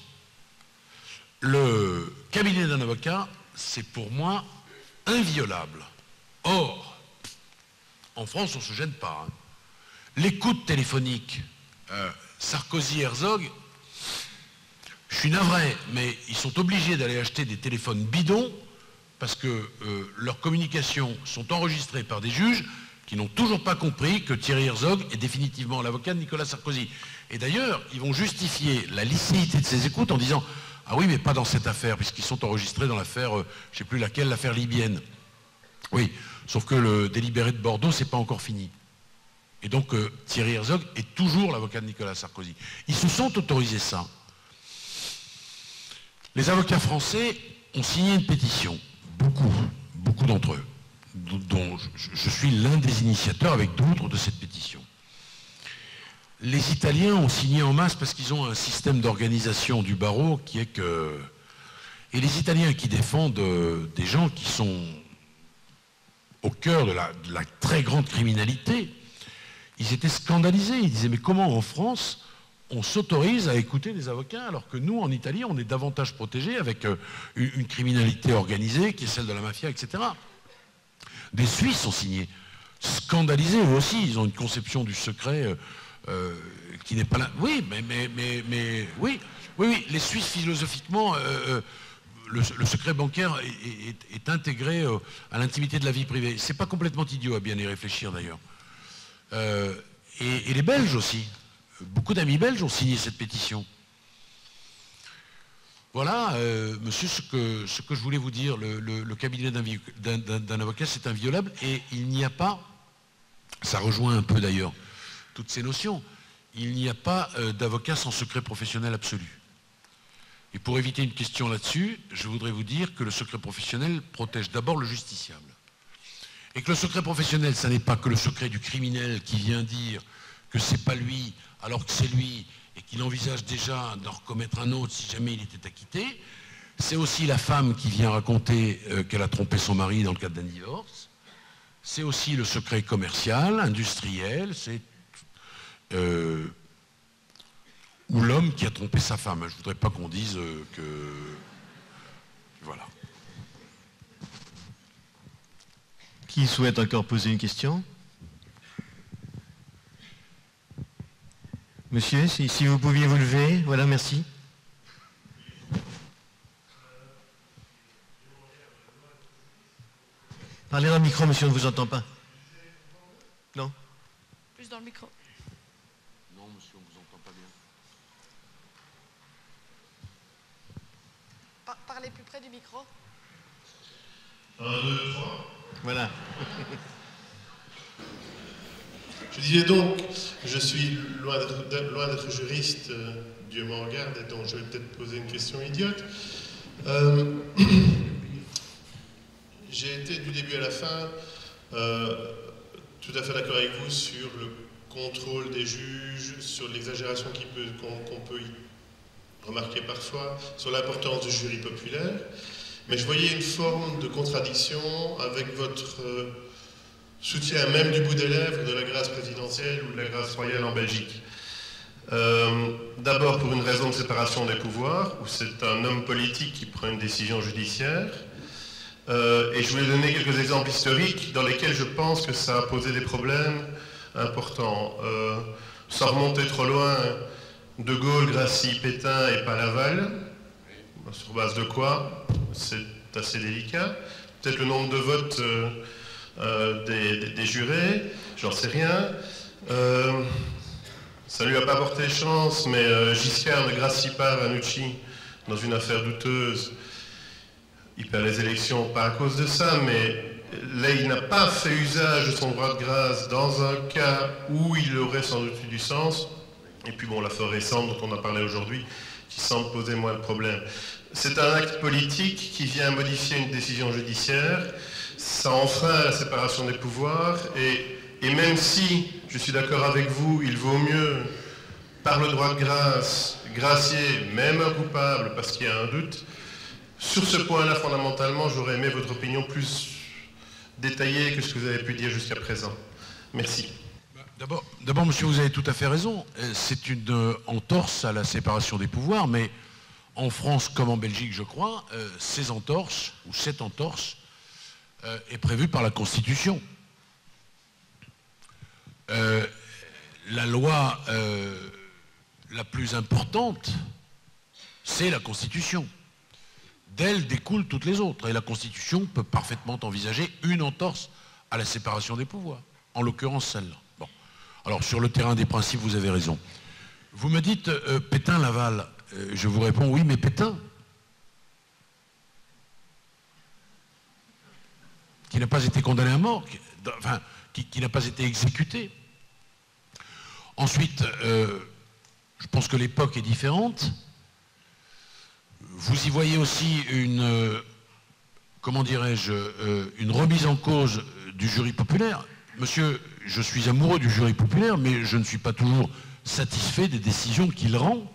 Le cabinet d'un avocat, c'est pour moi inviolable. Or, en France, on ne se gêne pas. Hein. L'écoute téléphonique, Sarkozy-Herzog, je suis navré, mais ils sont obligés d'aller acheter des téléphones bidons parce que leurs communications sont enregistrées par des juges qui n'ont toujours pas compris que Thierry Herzog est définitivement l'avocat de Nicolas Sarkozy. Et d'ailleurs, ils vont justifier la licéité de ces écoutes en disant « Ah oui, mais pas dans cette affaire, puisqu'ils sont enregistrés dans l'affaire, je ne sais plus laquelle, l'affaire libyenne. » Oui, sauf que le délibéré de Bordeaux, c'est pas encore fini. Et donc, Thierry Herzog est toujours l'avocat de Nicolas Sarkozy. Ils se sont autorisés ça. Les avocats français ont signé une pétition, beaucoup d'entre eux, dont je suis l'un des initiateurs avec d'autres de cette pétition. Les Italiens ont signé en masse parce qu'ils ont un système d'organisation du barreau qui est que... Et les Italiens qui défendent des gens qui sont au cœur de la très grande criminalité, ils étaient scandalisés. Ils disaient, mais comment en France on s'autorise à écouter des avocats alors que nous, en Italie, on est davantage protégés avec une criminalité organisée qui est celle de la mafia, etc. Des Suisses ont signé. Scandalisés, eux aussi, ils ont une conception du secret qui n'est pas là. Oui, mais oui, les Suisses, philosophiquement, le secret bancaire est intégré à l'intimité de la vie privée. C'est pas complètement idiot à bien y réfléchir, d'ailleurs. Et les Belges aussi. Beaucoup d'amis belges ont signé cette pétition. Voilà, monsieur, ce que je voulais vous dire. Le cabinet d'un avocat, c'est inviolable et il n'y a pas, ça rejoint un peu d'ailleurs toutes ces notions, il n'y a pas d'avocat sans secret professionnel absolu. Et pour éviter une question là-dessus, je voudrais vous dire que le secret professionnel protège d'abord le justiciable. Et que le secret professionnel, ça n'est pas que le secret du criminel qui vient dire que c'est pas lui, alors que c'est lui, et qu'il envisage déjà d'en recommettre un autre si jamais il était acquitté. C'est aussi la femme qui vient raconter qu'elle a trompé son mari dans le cadre d'un divorce. C'est aussi le secret commercial, industriel, c'est ou l'homme qui a trompé sa femme. Je ne voudrais pas qu'on dise que... Voilà. Qui souhaite encore poser une question? Monsieur, si vous pouviez vous lever, voilà, merci. Parlez dans le micro, monsieur, on ne vous entend pas. Non? Plus dans le micro. Non, monsieur, on ne vous entend pas bien. Parlez plus près du micro. 1, 2, 3. Voilà. Je disais donc, je suis loin d'être juriste, Dieu m'en garde, et donc je vais peut-être poser une question idiote. J'ai été du début à la fin tout à fait d'accord avec vous sur le contrôle des juges, sur l'exagération qu'on peut y remarquer parfois, sur l'importance du jury populaire, mais je voyais une forme de contradiction avec votre soutien même du bout des lèvres de la grâce présidentielle ou de la grâce royale en Belgique. D'abord pour une raison de séparation des pouvoirs, où c'est un homme politique qui prend une décision judiciaire. Et je voulais donner quelques exemples historiques dans lesquels je pense que ça a posé des problèmes importants. Sans remonter trop loin, De Gaulle, Gracie, Pétain et pas Laval. Sur base de quoi? C'est assez délicat. Peut-être le nombre de votes des jurés, j'en sais rien. Ça lui a pas porté chance, mais Giscard ne gracie pas Ranucci dans une affaire douteuse. Il perd les élections pas à cause de ça, mais là, il n'a pas fait usage de son droit de grâce dans un cas où il aurait sans doute eu du sens. Et puis bon, l'affaire récente dont on a parlé aujourd'hui, qui semble poser moins de problèmes. C'est un acte politique qui vient modifier une décision judiciaire. Ça enfreint la séparation des pouvoirs. Et même si, je suis d'accord avec vous, il vaut mieux, par le droit de grâce, gracier même un coupable parce qu'il y a un doute, sur ce point-là, fondamentalement, j'aurais aimé votre opinion plus détaillée que ce que vous avez pu dire jusqu'à présent. Merci. D'abord, monsieur, vous avez tout à fait raison. C'est une entorse à la séparation des pouvoirs, mais en France comme en Belgique, je crois, ces entorses, ou cette entorse, est prévue par la Constitution. La loi la plus importante, c'est la Constitution. D'elle découlent toutes les autres. Et la Constitution peut parfaitement envisager une entorse à la séparation des pouvoirs, en l'occurrence celle-là. Bon. Alors, sur le terrain des principes, vous avez raison. Vous me dites Pétain-Laval. Je vous réponds oui, mais Pétain, qui n'a pas été condamné à mort, qui n'a pas été exécuté. Ensuite, je pense que l'époque est différente. Vous y voyez aussi une, comment dirais-je, une remise en cause du jury populaire. Monsieur, je suis amoureux du jury populaire, mais je ne suis pas toujours satisfait des décisions qu'il rend.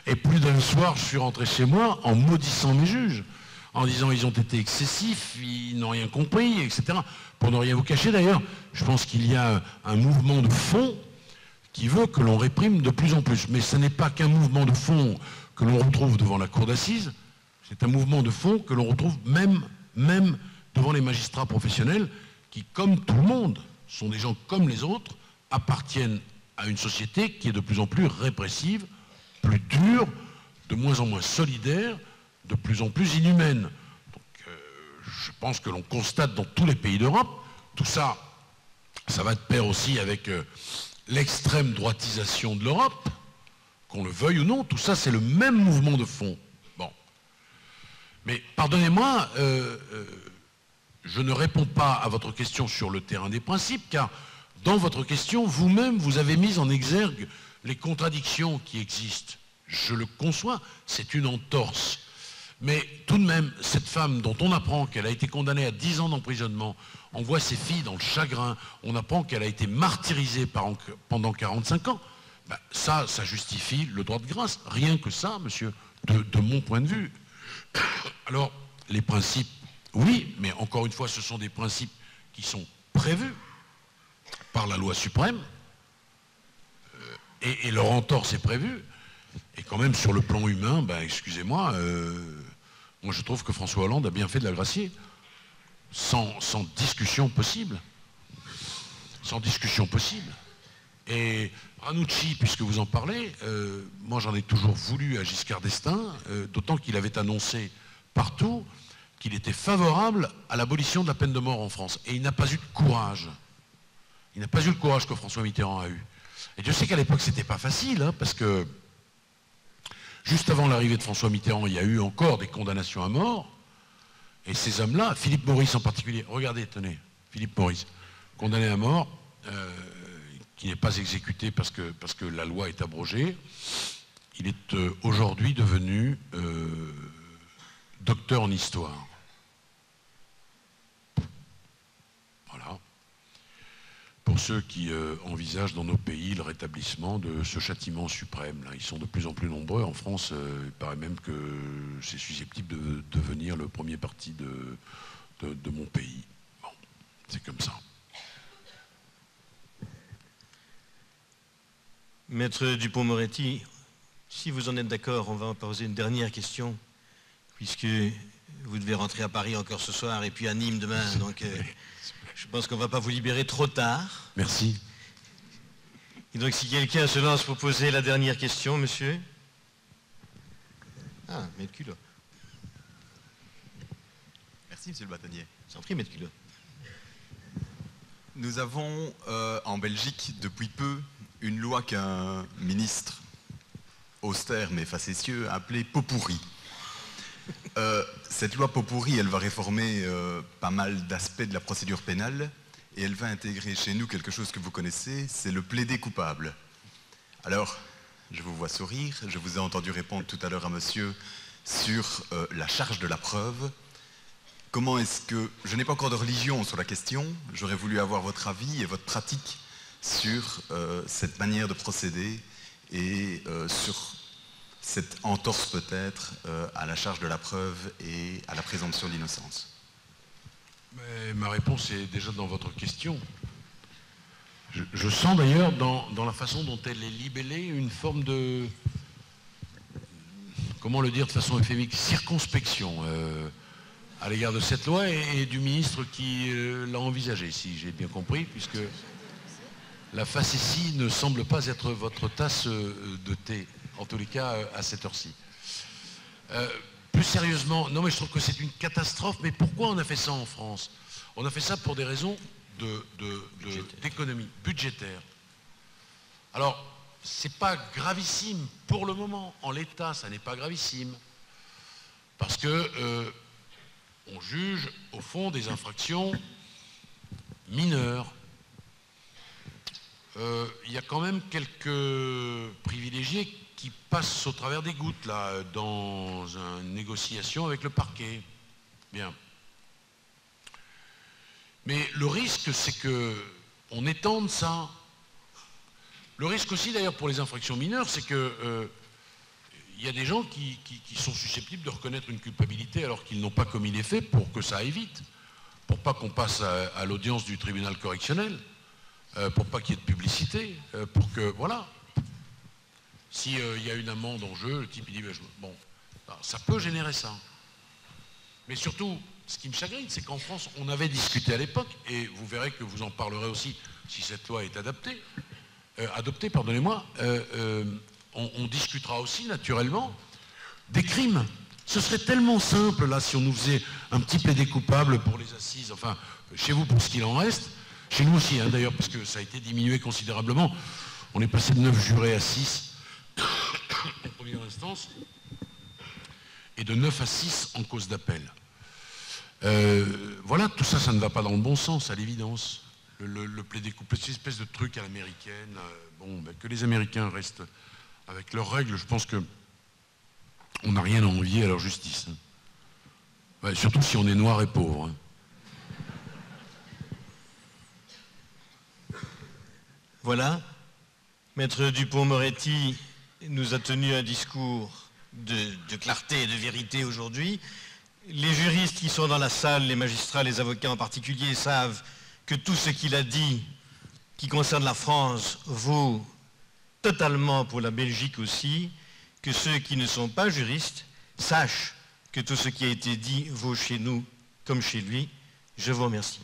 Et plus d'un soir, je suis rentré chez moi en maudissant mes juges, en disant ils ont été excessifs, ils n'ont rien compris, etc. Pour ne rien vous cacher d'ailleurs, je pense qu'il y a un mouvement de fond qui veut que l'on réprime de plus en plus. Mais ce n'est pas qu'un mouvement de fond que l'on retrouve devant la cour d'assises, c'est un mouvement de fond que l'on retrouve même devant les magistrats professionnels qui, comme tout le monde, sont des gens comme les autres, appartiennent à une société qui est de plus en plus répressive, plus dure, de moins en moins solidaire, de plus en plus inhumaine. Donc, je pense que l'on constate dans tous les pays d'Europe, tout ça, ça va de pair aussi avec l'extrême droitisation de l'Europe, qu'on le veuille ou non, tout ça c'est le même mouvement de fond. Bon. Mais pardonnez-moi, je ne réponds pas à votre question sur le terrain des principes, car dans votre question, vous-même, vous avez mis en exergue les contradictions qui existent. Je le conçois, c'est une entorse. Mais tout de même, cette femme dont on apprend qu'elle a été condamnée à 10 ans d'emprisonnement, on voit ses filles dans le chagrin, on apprend qu'elle a été martyrisée pendant 45 ans, ben ça justifie le droit de grâce. Rien que ça, monsieur, de mon point de vue. Alors, les principes, oui, mais encore une fois, ce sont des principes qui sont prévus par la loi suprême, et leur entorse est prévue. Et quand même, sur le plan humain, ben, excusez-moi, moi je trouve que François Hollande a bien fait de la gracier. Sans discussion possible. Sans discussion possible. Et Ranucci, puisque vous en parlez, moi j'en ai toujours voulu à Giscard d'Estaing, d'autant qu'il avait annoncé partout qu'il était favorable à l'abolition de la peine de mort en France. Et il n'a pas eu de courage. Il n'a pas eu le courage que François Mitterrand a eu. Et je sais qu'à l'époque c'était pas facile, hein, parce que juste avant l'arrivée de François Mitterrand, il y a eu encore des condamnations à mort. Et ces hommes-là, Philippe Maurice en particulier, regardez, tenez, Philippe Maurice, condamné à mort, qui n'est pas exécuté parce que la loi est abrogée, il est aujourd'hui devenu docteur en histoire. Voilà. Pour ceux qui envisagent dans nos pays le rétablissement de ce châtiment suprême, là, ils sont de plus en plus nombreux. En France, il paraît même que c'est susceptible de devenir le premier parti de mon pays. Bon, c'est comme ça. Maître Dupond-Moretti, si vous en êtes d'accord, on va poser une dernière question, puisque vous devez rentrer à Paris encore ce soir et puis à Nîmes demain, donc je pense qu'on ne va pas vous libérer trop tard. Merci. Et donc si quelqu'un se lance pour poser la dernière question, monsieur. Ah, Maître Culot. Merci, monsieur le bâtonnier. Sans prie, Maître Culot. Nous avons en Belgique depuis peu une loi qu'un ministre austère mais facétieux a appelée Pot-pourri. Cette loi Pot-pourri, elle va réformer pas mal d'aspects de la procédure pénale et elle va intégrer chez nous quelque chose que vous connaissez, c'est le plaider coupable. Alors, je vous vois sourire, je vous ai entendu répondre tout à l'heure à monsieur sur la charge de la preuve. Comment est-ce que... Je n'ai pas encore de religion sur la question, j'aurais voulu avoir votre avis et votre pratique sur cette manière de procéder et sur cette entorse peut-être à la charge de la preuve et à la présomption d'innocence. Mais ma réponse est déjà dans votre question. Je sens d'ailleurs dans la façon dont elle est libellée une forme de... Comment le dire de façon euphémique? Circonspection à l'égard de cette loi et du ministre qui l'a envisagée, si j'ai bien compris, puisque la facétie ne semble pas être votre tasse de thé, en tous les cas à cette heure-ci. Plus sérieusement, non mais je trouve que c'est une catastrophe, mais pourquoi on a fait ça en France? On a fait ça pour des raisons d'économie budgétaire. Alors, c'est pas gravissime pour le moment, en l'état, ça n'est pas gravissime, parce que on juge au fond des infractions mineures. Il y a quand même quelques privilégiés qui passent au travers des gouttes là, dans une négociation avec le parquet. Bien. Mais le risque, c'est qu'on étende ça. Le risque aussi, d'ailleurs, pour les infractions mineures, c'est que il y a des gens qui sont susceptibles de reconnaître une culpabilité alors qu'ils n'ont pas commis les faits pour que ça aille vite, pour pas qu'on passe à l'audience du tribunal correctionnel, pour pas qu'il y ait de publicité, pour que, voilà. S'il y a une amende en jeu, le type il dit, bon, alors, ça peut générer ça. Mais surtout, ce qui me chagrine, c'est qu'en France, on avait discuté à l'époque, et vous verrez que vous en parlerez aussi si cette loi est adoptée, pardonnez-moi, on discutera aussi naturellement des crimes. Ce serait tellement simple, là, si on nous faisait un petit plaidé coupable pour les assises, enfin, chez vous pour ce qu'il en reste, chez nous aussi, hein, d'ailleurs, parce que ça a été diminué considérablement. On est passé de 9 jurés à 6 en première instance, et de 9 à 6 en cause d'appel. Voilà, tout ça, ça ne va pas dans le bon sens, à l'évidence. Le plaidé coupable, c'est une espèce de truc à l'américaine. Bon, ben, que les Américains restent avec leurs règles, je pense qu'on n'a rien à envier à leur justice. Hein. Ouais, surtout si on est noir et pauvre. Hein. Voilà. Maître Dupond-Moretti nous a tenu un discours de clarté et de vérité aujourd'hui. Les juristes qui sont dans la salle, les magistrats, les avocats en particulier, savent que tout ce qu'il a dit qui concerne la France vaut totalement pour la Belgique aussi, que ceux qui ne sont pas juristes sachent que tout ce qui a été dit vaut chez nous comme chez lui. Je vous remercie.